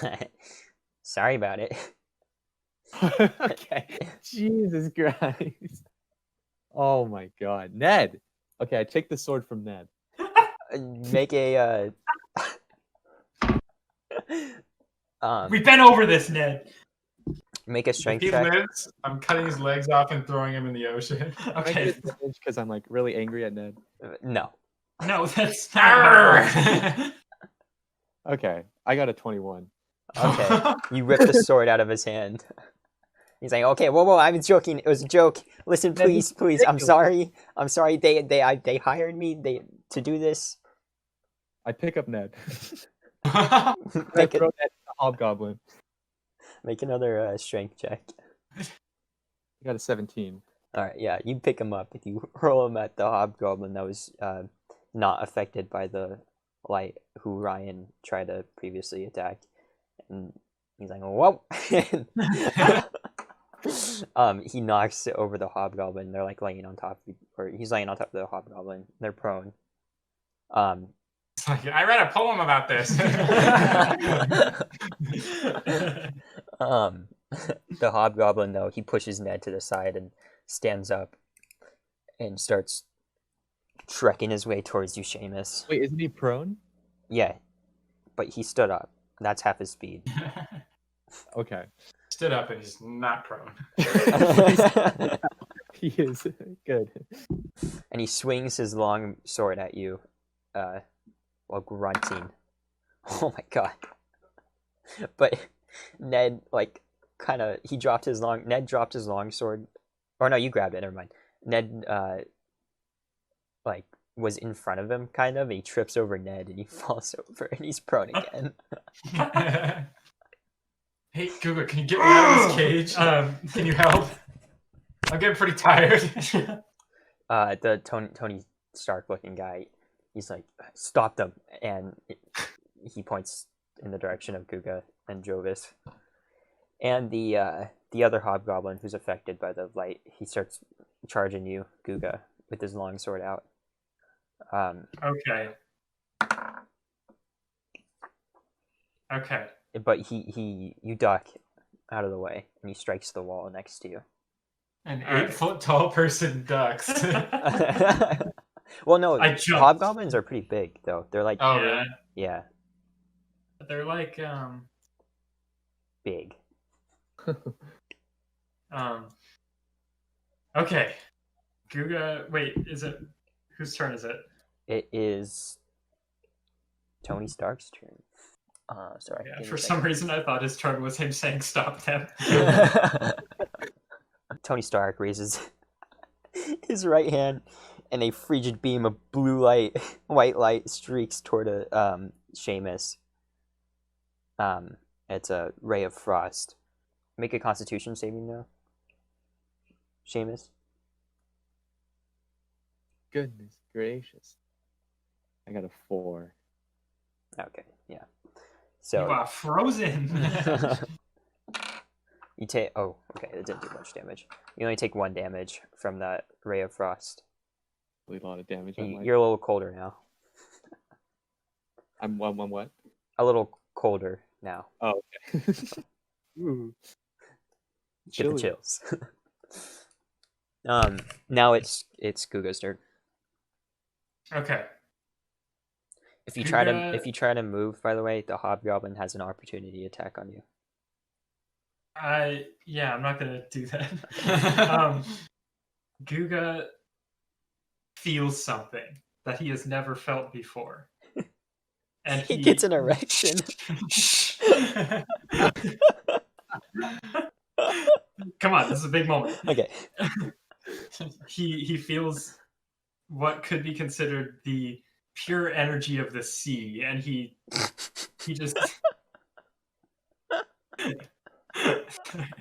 sorry about it. Okay. Jesus Christ. Oh my God, Ned. Okay, I take the sword from Ned. Make a We've been over this, Ned. make a If strength he check. lives, I'm cutting his legs off and throwing him in the ocean. Okay. Because I'm like really angry at Ned. No. No, that's not. Okay, I got a 21. Okay. You rip the sword out of his hand. He's like, okay, whoa, I was joking. It was a joke. Listen, That is please. I'm ridiculous. sorry. They hired me to do this. I pick up Ned. I Make, throw Ned at the hobgoblin. make another strength check. I got a 17. All right, yeah, you pick him up. If you hurl him at the hobgoblin that was not affected by the light, who Ryan tried to previously attack, and he's like, "Whoa!" He knocks it over the hobgoblin. They're like laying on top, or he's laying on top of the hobgoblin. They're prone. It's like, I read a poem about this. The hobgoblin, though, he pushes Ned to the side and stands up and starts trekking his way towards you, Shaymus. Wait, isn't he prone? Yeah, but he stood up. That's half his speed. Okay. Stood up and he's not prone. He is good. And he swings his long sword at you while grunting. Oh my god. But Ned, like, Ned dropped his long sword. Or no, you grabbed it, never mind. Ned, was in front of him, kind of, and he trips over Ned, and he falls over, and he's prone again. Hey, Guga, can you get me out of this cage? Can you help? I'm getting pretty tired. The Tony Stark looking guy, he's like, stop them, and he points in the direction of Guga and Jovus. And the other hobgoblin who's affected by the light, he starts charging you, Guga, with his long sword out. Okay. Okay. But you duck out of the way, and he strikes the wall next to you. An 8-foot tall person ducks. Well, no, I jumped. hobgoblins are pretty big, though. They're like, Oh, Yeah. really? yeah, They're like big. Okay. Guga, wait, is it whose turn is it? It is Tony Stark's turn. Sorry. Yeah, give me for a some second. reason I thought his turn was him saying stop them. Tony Stark raises his right hand, and a frigid beam of white light streaks toward Shaymus. It's a ray of frost. Make a Constitution saving throw, Shaymus. Goodness gracious. I got a 4. Okay, yeah. You So are frozen. you take. Oh, okay. That didn't do much damage. You only take 1 damage from that ray of frost. Really a lot of damage on my... You're a little colder now. I'm what? A little colder now. Oh, okay. Ooh. Get the Chilly. chills. Now it's Guga's turn. Okay. If you try Guga- to move, by the way, the hobgoblin has an opportunity attack on you. I'm not gonna do that. Guga feels something that he has never felt before. And He gets an erection. Come on, this is a big moment. Okay. He feels what could be considered the pure energy of the sea, and he he just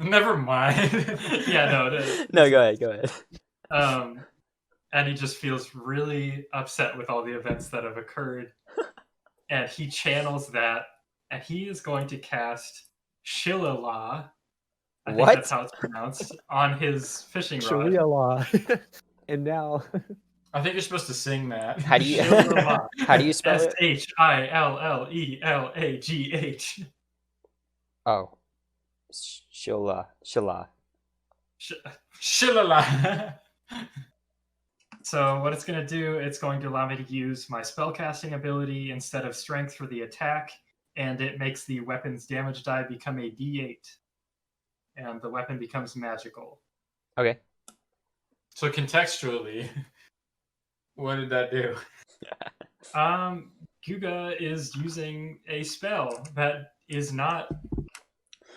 never mind. Yeah, No, go ahead. Go ahead. And he just feels really upset with all the events that have occurred, and he channels that, and he is going to cast Shillelagh. I think What? that's how it's pronounced, on his fishing rod. Sharia. And now I think you're supposed to sing that. How do you Shillelagh. how do you spell it? Shillelagh. Oh, Shilla. Shillelagh. So what it's going to do, it's going to allow me to use my spellcasting ability instead of strength for the attack, and it makes the weapon's damage die become a d8, and the weapon becomes magical. Okay. So contextually, what did that do? Guga is using a spell that is not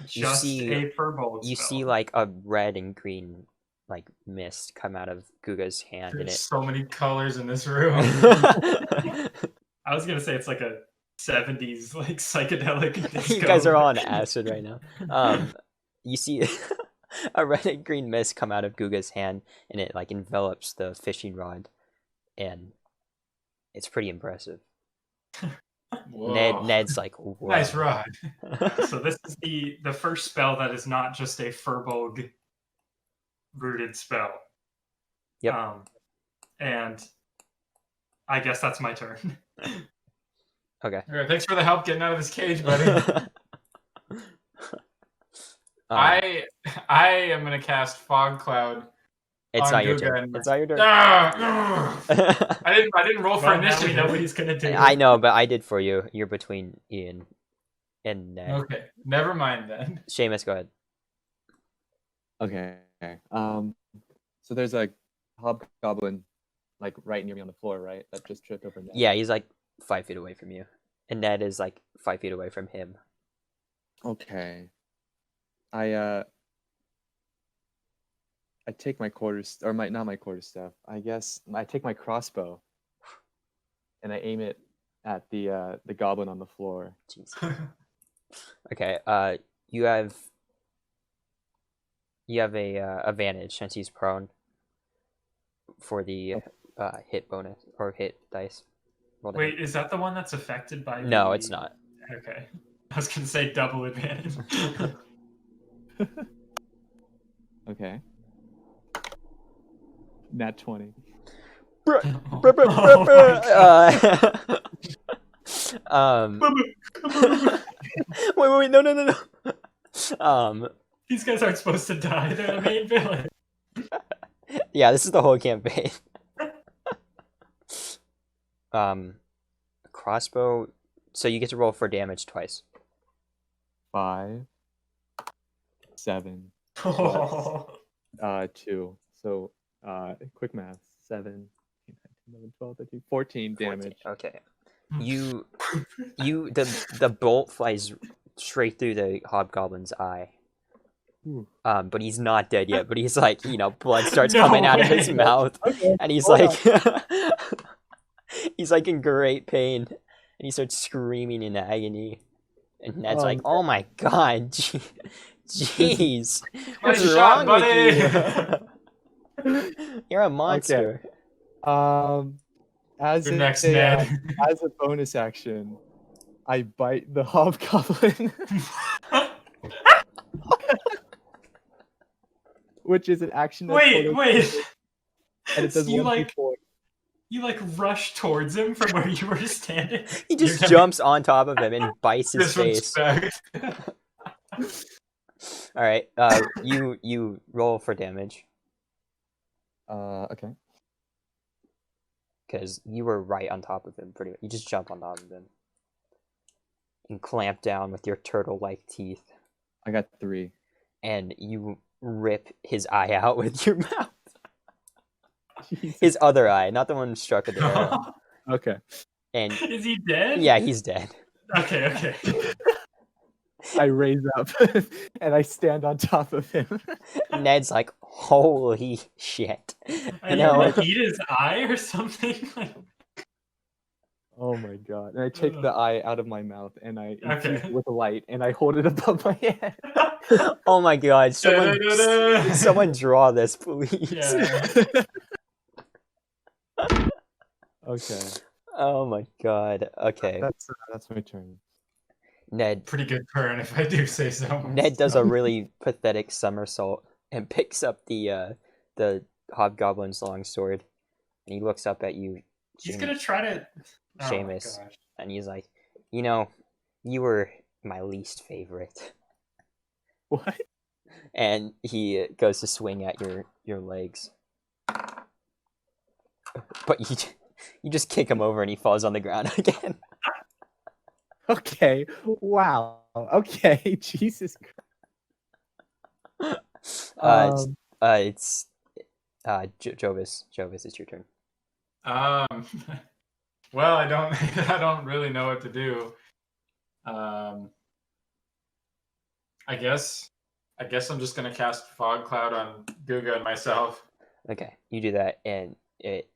just a firbolg You spell. see like a red and green like mist come out of Guga's hand, There's and so many colors in this room. it. I was gonna say it's like a 70s like psychedelic disco. You guys are all on acid right now. You see a red and green mist come out of Guga's hand, and it like envelops the fishing rod, and it's pretty impressive. Whoa. Ned's like, whoa. Nice rod. So this is the first spell that is not just a firbolg rooted spell. Yep. And I guess that's my turn. Okay. All right, thanks for the help getting out of this cage, buddy. I am gonna cast Fog Cloud. It's on not your Guga turn. and- It's not your turn. I didn't roll for Well, now we initiative. know what he's gonna do. I know, but I did for you. You're between Ian and Ned. Okay, never mind then. Shaymus, go ahead. okay. So there's a hobgoblin like right near me on the floor, right? That just tripped over Ned. Yeah, he's like 5 feet away from you, and Ned is like 5 feet away from him. Okay. I take my not my quarterstaff. I guess I take my crossbow and I aim it at the goblin on the floor. Jeez. Okay. You have a advantage since he's prone for the hit bonus or hit dice. Roll to Wait, hit. is that the one that's affected by No, the... it's not. Okay. I was gonna say double advantage. Okay. Nat 20. Wait, no. These guys aren't supposed to die. They're the main villain. Yeah, this is the whole campaign. Crossbow. So you get to roll for damage twice. 5, 7, Oh. 2. So quick math. 7, 8, 9, 10, 11, 12, 13, 14 damage. 14. Okay. The bolt flies straight through the hobgoblin's eye. Ooh. But he's not dead yet. But he's like, blood starts No coming out of his way. mouth, Okay. and he's hold like, he's like in great pain, and he starts screaming in agony. And Ned's like, "Oh my god, jeez, what's Nice wrong shot, buddy. with you? You're a monster." As You're a, next, a, Ned. as a bonus action, I bite the hobgoblin, which is an action. That's Wait. and it does You 1d4. You rush towards him from where you were standing. He just You're jumps on top of him and bites his face. Disrespect. All right, you roll for damage Okay. because you were right on top of him. Pretty much, you just jump on top of him and clamp down with your turtle-like teeth, I got 3. and you rip his eye out with your mouth. Jesus. His other eye, not the one struck with the arrow. Okay. And Is he dead? yeah, he's dead. Okay. I raise up and I stand on top of him. Ned's like, holy shit. Are you No. gonna eat his eye or something? Oh my god! And I take the eye out of my mouth and I infuse Okay. it with light and I hold it above my head. Oh my god! Da-da-da-da. Someone draw this, please. Yeah. Okay, Oh my god. Okay. that's my turn. Ned. Pretty good turn, if I do say so. Ned does a myself. really pathetic somersault and picks up the hobgoblin's long sword, and he looks up at you, He's Shaymus, gonna try to. Oh my Shaymus, gosh. and he's like, you know, you were my least favorite. What? And he goes to swing at your legs, but you just kick him over and he falls on the ground again. Okay. Wow. Okay. Jesus Christ. It's Jovus. Jovus, it's your turn. Well, I don't I don't really know what to do. I guess I'm just gonna cast fog cloud on Guga and myself. Okay, you do that, and it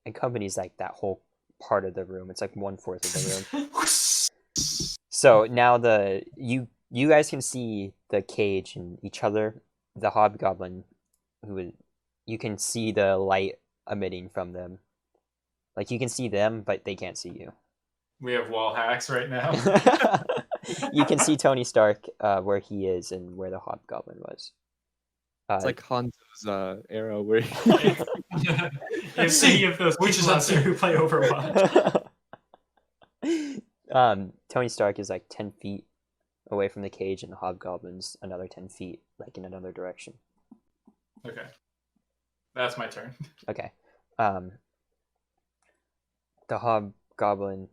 accompanies like that whole part of the room. It's like 1/4 of the room. So now you guys can see the cage and each other. The hobgoblin, you can see the light emitting from them. Like you can see them, but they can't see you. We have wall hacks right now. You can see Tony Stark where he is and where the hobgoblin was. It's like Hanzo's arrow where If any of those Which people is out there who play Overwatch. Tony Stark is like 10 feet away from the cage, and the hobgoblin's another 10 feet, like in another direction. Okay. That's my turn. Okay. The hobgoblin,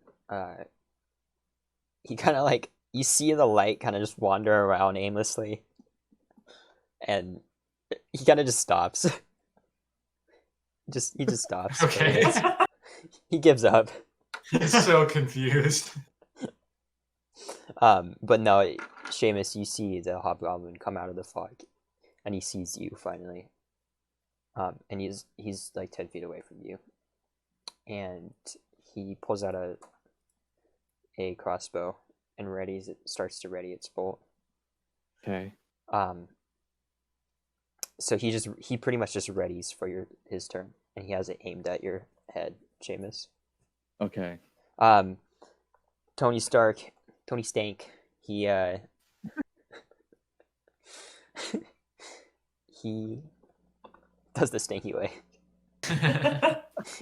he kind of like, you see the light kind of just wander around aimlessly, and he kind of just stops. He just stops. Okay. He gives up. He's so confused. But no, Shaymus, you see the hobgoblin come out of the fog, and he sees you finally. And he's like 10 feet away from you, and he pulls out a crossbow and starts to ready its bolt. Okay. So he pretty much just readies for his turn, and he has it aimed at your head, Shaymus. Okay. Tony Stank, he he does the stanky way.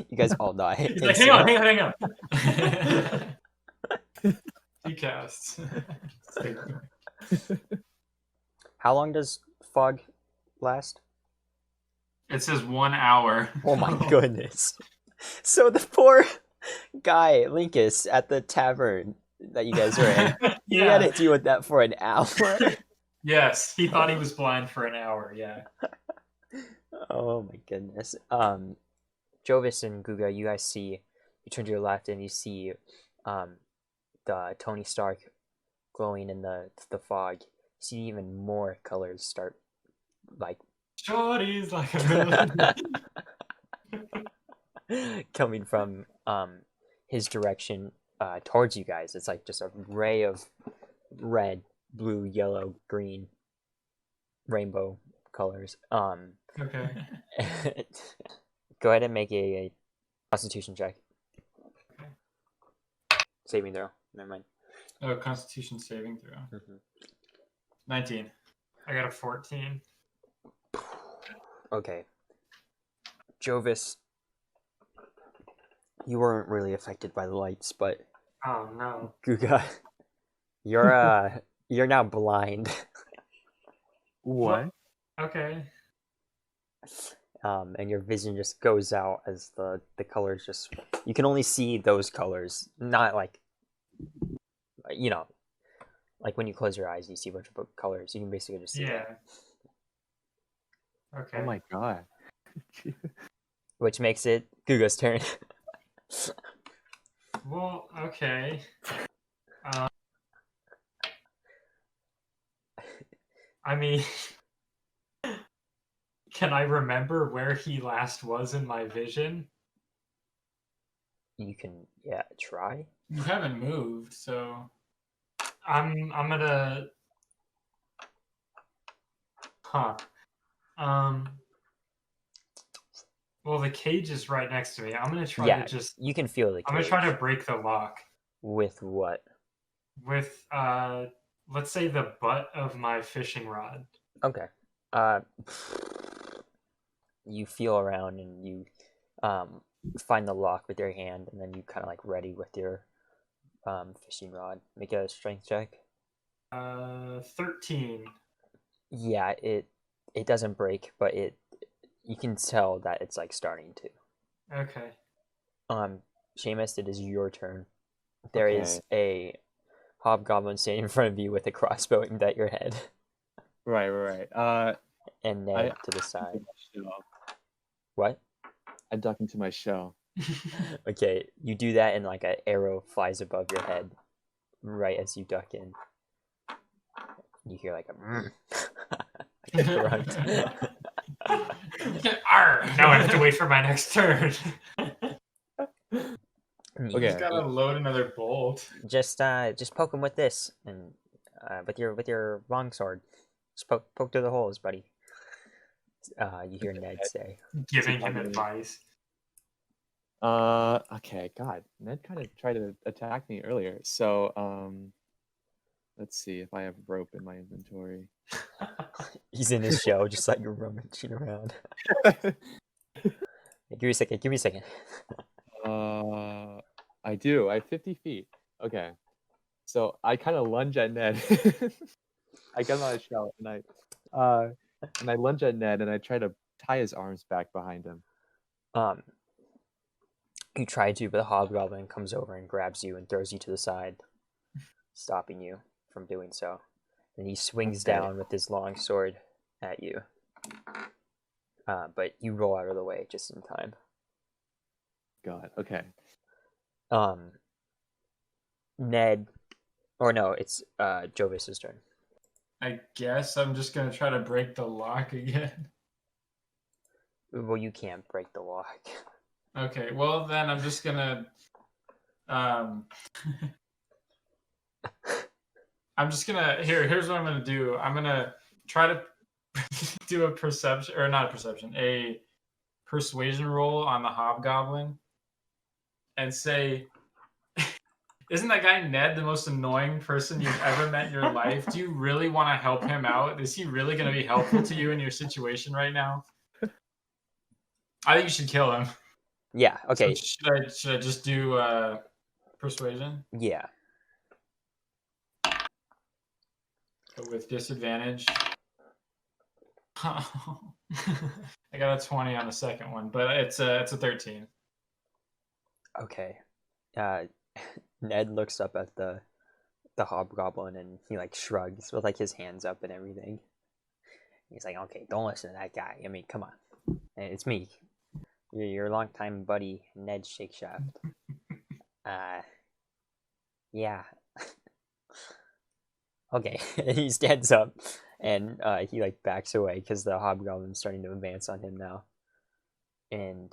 You guys all die. He's like, hang on. He casts. How long does fog last? It says 1 hour. Oh my goodness. So the poor guy, Linkus, at the tavern that you guys were in, he had to deal with that for an hour. Yes. He thought he was blind for an hour, yeah. Oh my goodness. Jovus and Guga, you guys see, you turn to your left and you see the Tony Stark glowing in the fog. You see even more colors start like Shorty's like a coming from his direction towards you guys. It's like just a ray of red, blue, yellow, green, rainbow colors. Okay. Go ahead and make a Constitution check. Okay. Saving throw. Never mind. Oh, Constitution saving throw. Mm-hmm. 19. I got a 14. Okay. Jovis, you weren't really affected by the lights, but Oh no. Guga, you're now blind. What? Okay. And your vision just goes out as the colors just, you can only see those colors, not like, like when you close your eyes, you see a bunch of colors. You can basically just see Yeah. that. Okay. Oh my god. Which makes it Guga's turn. Well, okay. I mean, can I remember where he last was in my vision? You can try. You haven't moved, so I'm gonna. Huh. Well, the cage is right next to me. I'm gonna try Yeah, to just. you can feel the I'm gonna try to cage. break the lock With what? with let's say the butt of my fishing rod. Okay. You feel around and you find the lock with your hand, and then you kind of like ready with your fishing rod. Make a strength check. 13. Yeah, it doesn't break, but you can tell that it's like starting to. Okay. Shaymus, it is your turn. There Okay. is a hobgoblin standing in front of you with a crossbow aimed at your head, Right. and Ned to the side. What? I duck into my shell. Okay, you do that, and like an arrow flies above your head, right as you duck in. You hear like a grunt. Arr! Now I have to wait for my next turn. you Okay. just gotta load another bolt. Just poke him with this, and with your longsword. Just poke through the holes, buddy. You hear Ned say. Giving him advice. Okay, God. Ned kind of tried to attack me earlier. So, let's see if I have rope in my inventory. He's in his shell, just like rummaging around. Give me a second. I do. I have 50 feet. Okay. So I kind of lunge at Ned. I get him out of shell and I lunge at Ned and I try to tie his arms back behind him. You try to, but the hobgoblin comes over and grabs you and throws you to the side, stopping you from doing so. And he swings down with his long sword at you. But you roll out of the way just in time. God. Okay. Ned, or no, it's Jovus' turn. I guess I'm just gonna try to break the lock again. Well, you can't break the lock. Okay, well then I'm just gonna here's what I'm gonna do. I'm gonna try to do a persuasion roll on the hobgoblin and say, isn't that guy Ned the most annoying person you've ever met in your life? Do you really want to help him out? Is he really going to be helpful to you in your situation right now? I think you should kill him. Yeah, okay. So should I just do persuasion? Yeah. With disadvantage. I got a 20 on the second one, but it's a 13. Okay. Ned looks up at the hobgoblin and he like shrugs with like his hands up and everything. He's like, okay, don't listen to that guy. I mean, come on. It's me. Your longtime buddy, Ned Shakeshaft. Yeah. Okay. He stands up and he like backs away because the hobgoblin's starting to advance on him now. And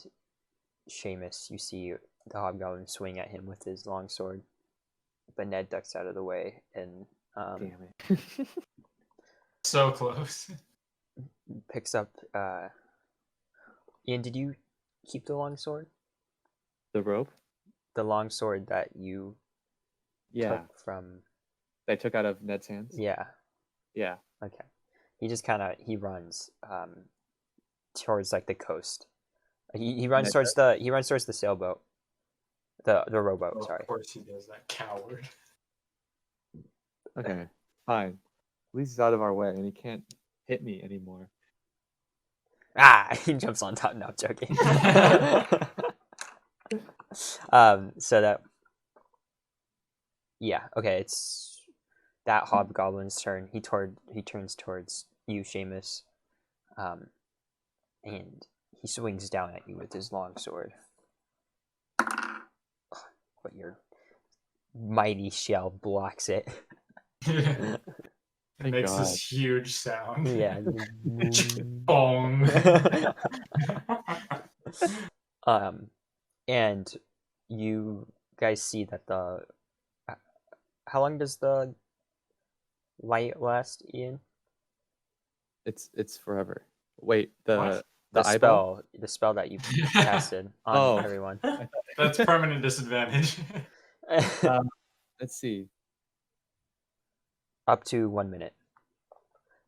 Shaymus, you see the hobgoblin swing at him with his long sword, but Ned ducks out of the way and Damn it. So close. Picks up. Ian, did you keep the long sword? The rope? The long sword that you took from. I took out of Ned's hands? Yeah. Yeah. Okay. He just he runs towards like the coast. He runs towards the sailboat. The rowboat, Well, sorry. of course he does, that coward. Okay. Fine. At least he's out of our way and he can't hit me anymore. He jumps on top. No, I'm joking. So that. Yeah. Okay. It's that hobgoblin's turn. He turns towards you, Shaymus, and he swings down at you with his long sword. But your mighty shell blocks it. It makes God. this huge sound. Yeah. Bong. And you guys see that how long does the light last, Ian? It's forever. Wait, What? The eyeball? spell that you casted on Oh. everyone. That's permanent disadvantage. Let's see. Up to 1 minute.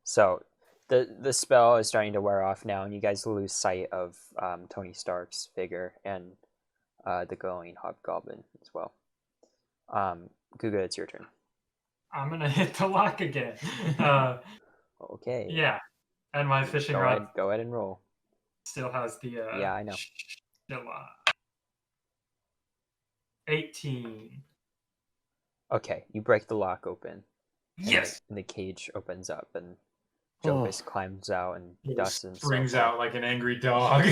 So the spell is starting to wear off now, and you guys lose sight of Tony Stark's figure and the glowing hobgoblin as well. Guga, it's your turn. I'm gonna hit the lock again. Okay. Yeah, and my fishing rod Go ahead and roll. still has the Yeah, I know. the lock. 18. Okay, you break the lock open. Yes. And the cage opens up, and Oh. Jovus climbs out and He dusts himself springs off. out like an angry dog.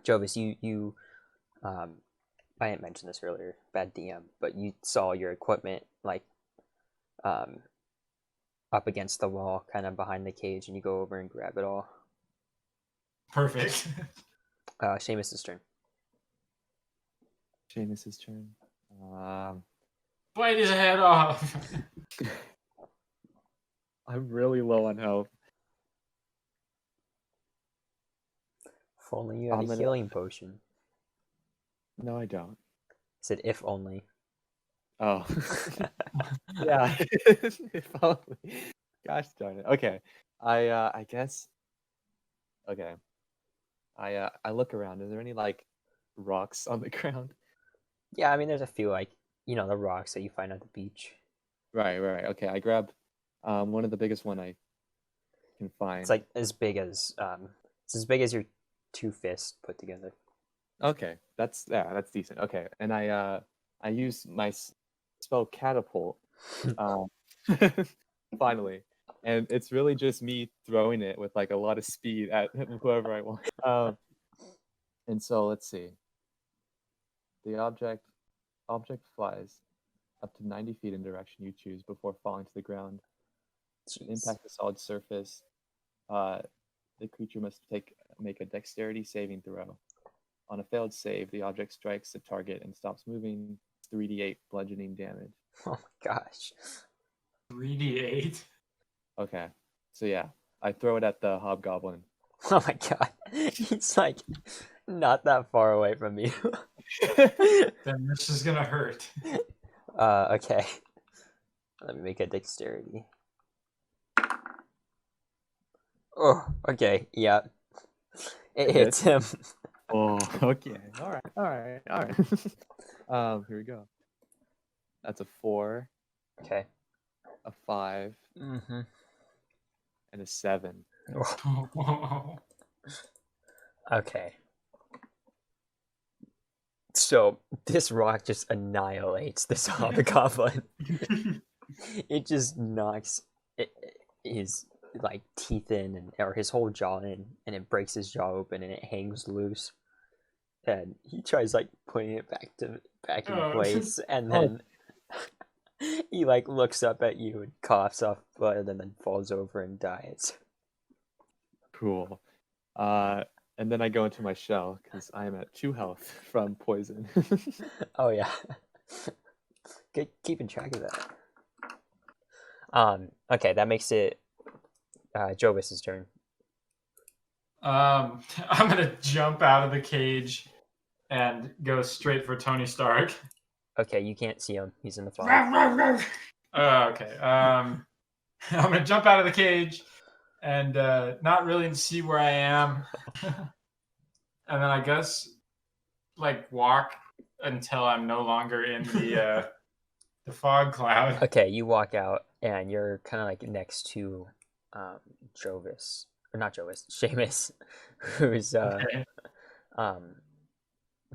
Jovus, you I didn't mention this earlier, bad DM, but you saw your equipment like up against the wall, kind of behind the cage, and you go over and grab it all. Perfect. Shaymus' turn. Shaymus' turn. Bite his head off. I'm really low on health. If only you had a healing potion. No, I don't. I said if only. Oh. Yeah. If only. Gosh darn it. Okay. I guess. Okay. I look around. Is there any like rocks on the ground? Yeah, I mean there's a few like the rocks that you find at the beach. Right. Okay. I grab one of the biggest one I can find. It's like as big as your two fists put together. Okay, that's decent. Okay, and I use my spell catapult, finally, and it's really just me throwing it with like a lot of speed at whoever I want. And so let's see. The object flies up to 90 feet in direction you choose before falling to the ground. Jeez. Impact the solid surface. The creature must make a dexterity saving throw. On a failed save, the object strikes the target and stops moving. 3d8 bludgeoning damage. Oh my gosh. 3d8. Okay, so yeah, I throw it at the hobgoblin. Oh my god. It's like not that far away from you. Then this is gonna hurt. Okay. Let me make a dexterity. Oh, okay, yeah. It hits him. Oh, okay. All right. Here we go. That's a 4, Okay. a 5, Mm-hmm. and a 7. Okay. So this rock just annihilates this hobgoblin. It just knocks his like teeth in or his whole jaw in, and it breaks his jaw open and it hangs loose. And he tries like putting it back in place, and then he like looks up at you and coughs off blood and then falls over and dies. Cool. And then I go into my shell because I am at 2 health from poison. Oh yeah. Good keeping track of that. Okay, that makes it Jovus' turn. I'm gonna jump out of the cage and go straight for Tony Stark. Okay, you can't see him. He's in the fog. Okay. I'm gonna jump out of the cage and not really see where I am, and then I guess like walk until I'm no longer in the fog cloud. Okay, you walk out and you're kind of like next to Jovus, or not Jovus, Shaymus, who's Okay.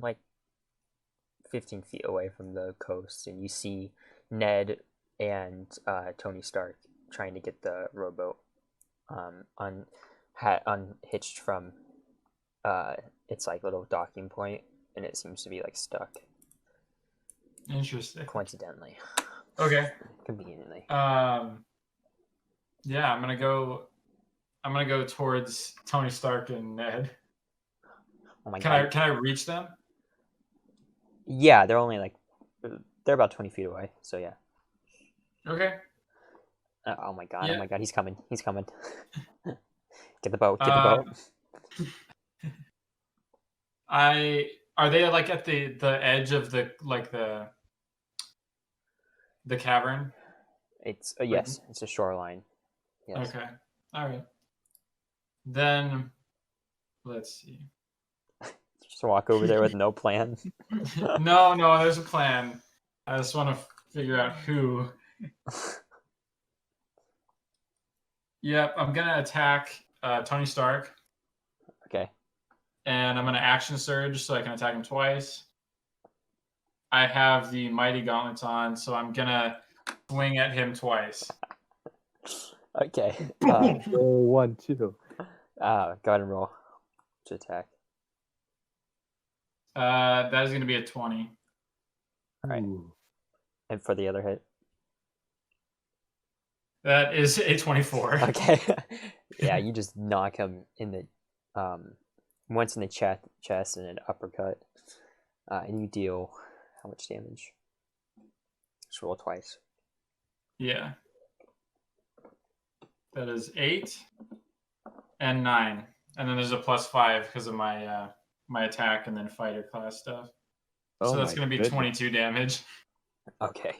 like 15 feet away from the coast, and you see Ned and Tony Stark trying to get the rowboat unhitched from its like little docking point, and it seems to be like stuck. Interesting. Coincidentally. Okay. Conveniently. Yeah, I'm gonna go towards Tony Stark and Ned. Oh my Can god. I reach them? Yeah, they're only like they're about 20 feet away. So yeah. Okay. Oh my god. Yeah. Oh my god. He's coming. He's coming. Get the boat. Get the Uh, boat. Are they like at the edge of the the cavern? It's Like, yes. It's a shoreline. Yes. okay. All right. Then let's see. Just walk over there with no plan. No, there's a plan. I just want to figure out who. Yep, I'm gonna attack Tony Stark, Okay. and I'm gonna action surge so I can attack him twice. I have the mighty gauntlets on, so I'm gonna swing at him twice. Okay. Oh, 1, 2. Go ahead and roll to attack. That is gonna be a 20. All right. And for the other hit. That is a 24. Okay. Yeah, you just knock him in the once in the chest and an uppercut. And you deal how much damage? Just roll twice. Yeah. That is 8 and 9. And then there's a +5 because of my my attack and then fighter class stuff. So that's gonna be 22 damage. Okay.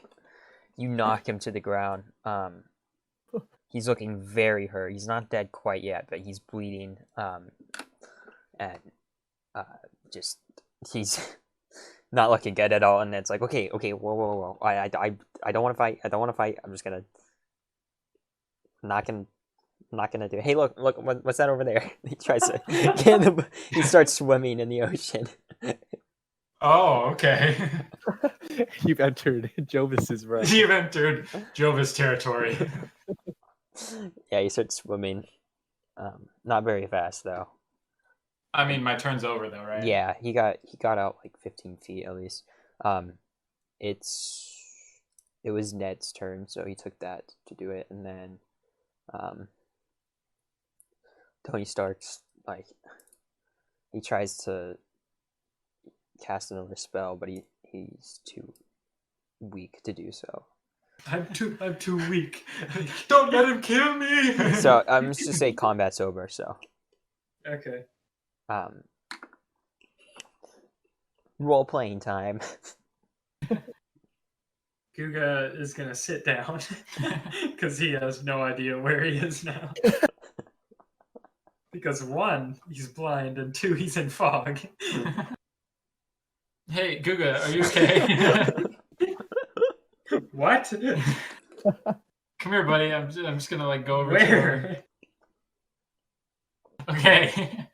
You knock him to the ground. He's looking very hurt. He's not dead quite yet, but he's bleeding. And just he's not looking good at all. And it's like, okay, whoa. I don't want to fight. I don't want to fight. I'm just gonna not gonna do it. Hey, look, what's that over there? He tries to get him. He starts swimming in the ocean. Oh, okay. You've entered Jovus's realm. You've entered Jovus territory. Yeah, he starts swimming. Not very fast though. I mean, my turn's over though, right? Yeah, he got out like 15 feet at least. It was Ned's turn, so he took that to do it, and then Tony Stark's like he tries to cast another spell, but he's too weak to do so. I'm too weak. Don't let him kill me. So I'm just to say combat's over. So Okay. Role playing time. Guga is gonna sit down because he has no idea where he is now. Because 1, he's blind, and 2, he's in fog. Hey, Guga, are you okay? What? Come here, buddy. I'm just gonna like go over to him. Where? Okay.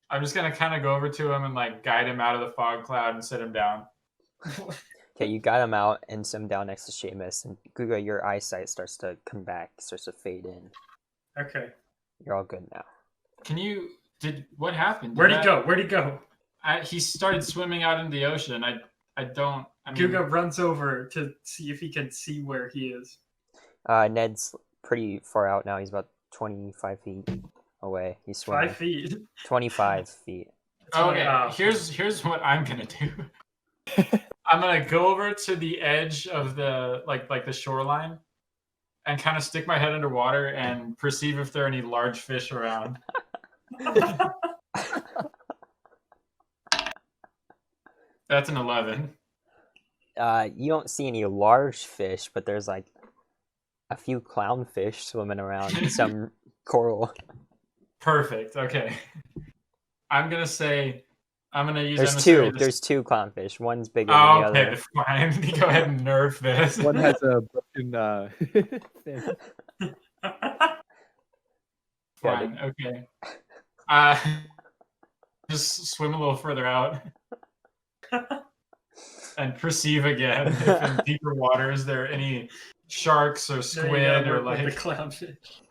I'm just gonna kind of go over to him and like guide him out of the fog cloud and sit him down. Okay, you got him out and sit him down next to Shaymus, and Guga, your eyesight starts to come back, starts to fade in. Okay. You're all good now. What happened? Where'd he go? Where'd he go? He started swimming out into the ocean. I mean, Guga runs over to see if he can see where he is. Ned's pretty far out now. He's about 25 feet away. He's swimming. 5 feet. 25 feet. Okay, here's what I'm gonna do. I'm gonna go over to the edge of the like the shoreline and kind of stick my head underwater and perceive if there are any large fish around. That's an 11. You don't see any large fish, but there's like a few clownfish swimming around in some coral. Perfect. Okay. I'm gonna use. There's two clownfish. One's bigger Oh, than the okay. other. Fine. Go ahead and nerf this. One has a broken fin. Fine. Okay. Just swim a little further out and perceive again if in deeper waters there are any sharks or squid or like the clownfish.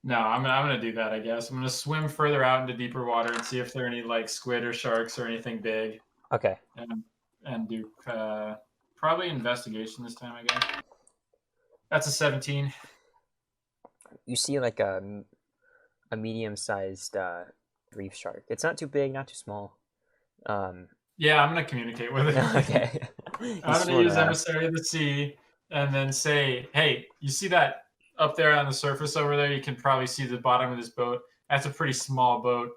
No, I'm gonna do that. I guess I'm gonna swim further out into deeper water and see if there are any like squid or sharks or anything big. Okay. And do probably investigation this time. I guess that's a 17. You see like a medium-sized reef shark. It's not too big, not too small. Yeah, I'm gonna communicate with it. Okay. I'm gonna use Emissary of the Sea and then say, hey, you see that up there on the surface over there? You can probably see the bottom of this boat. That's a pretty small boat.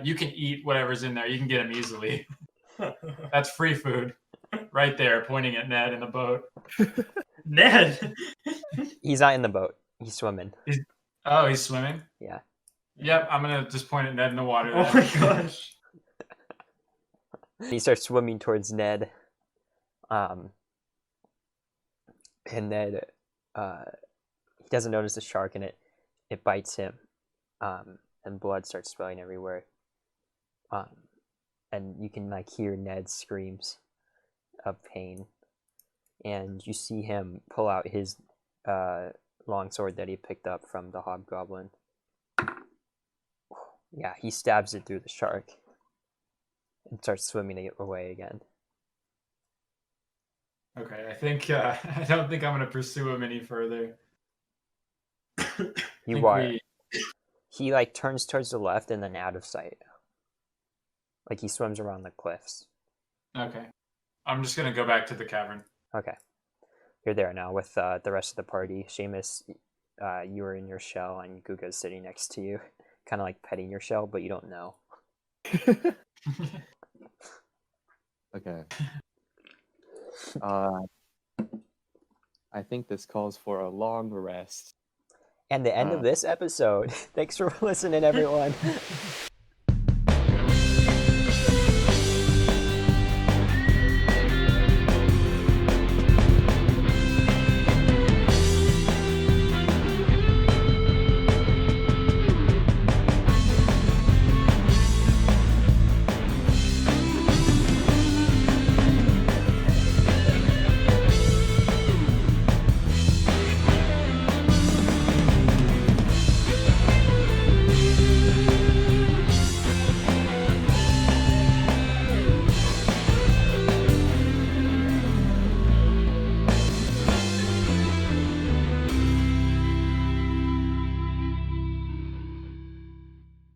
You can eat whatever's in there. You can get them easily. That's free food. Right there, pointing at Ned in the boat. Ned. He's not in the boat. He's swimming. Oh, he's swimming? Yeah. Yep, I'm gonna just point at Ned in the water. Oh my gosh. He starts swimming towards Ned. And Ned, he doesn't notice the shark, and it bites him. And blood starts spilling everywhere. And you can like hear Ned's screams of pain. And you see him pull out his long sword that he picked up from the hobgoblin. Yeah, he stabs it through the shark and starts swimming away again. Okay, I think I don't think I'm gonna pursue him any further. You are. He like turns towards the left and then out of sight. Like he swims around the cliffs. Okay, I'm just gonna go back to the cavern. Okay, you're there now with the rest of the party. Shaymus, you are in your shell, and Guga's sitting next to you, kind of like petting your shell, but you don't know. Okay. I think this calls for a long rest. And the end of this episode. Thanks for listening, everyone.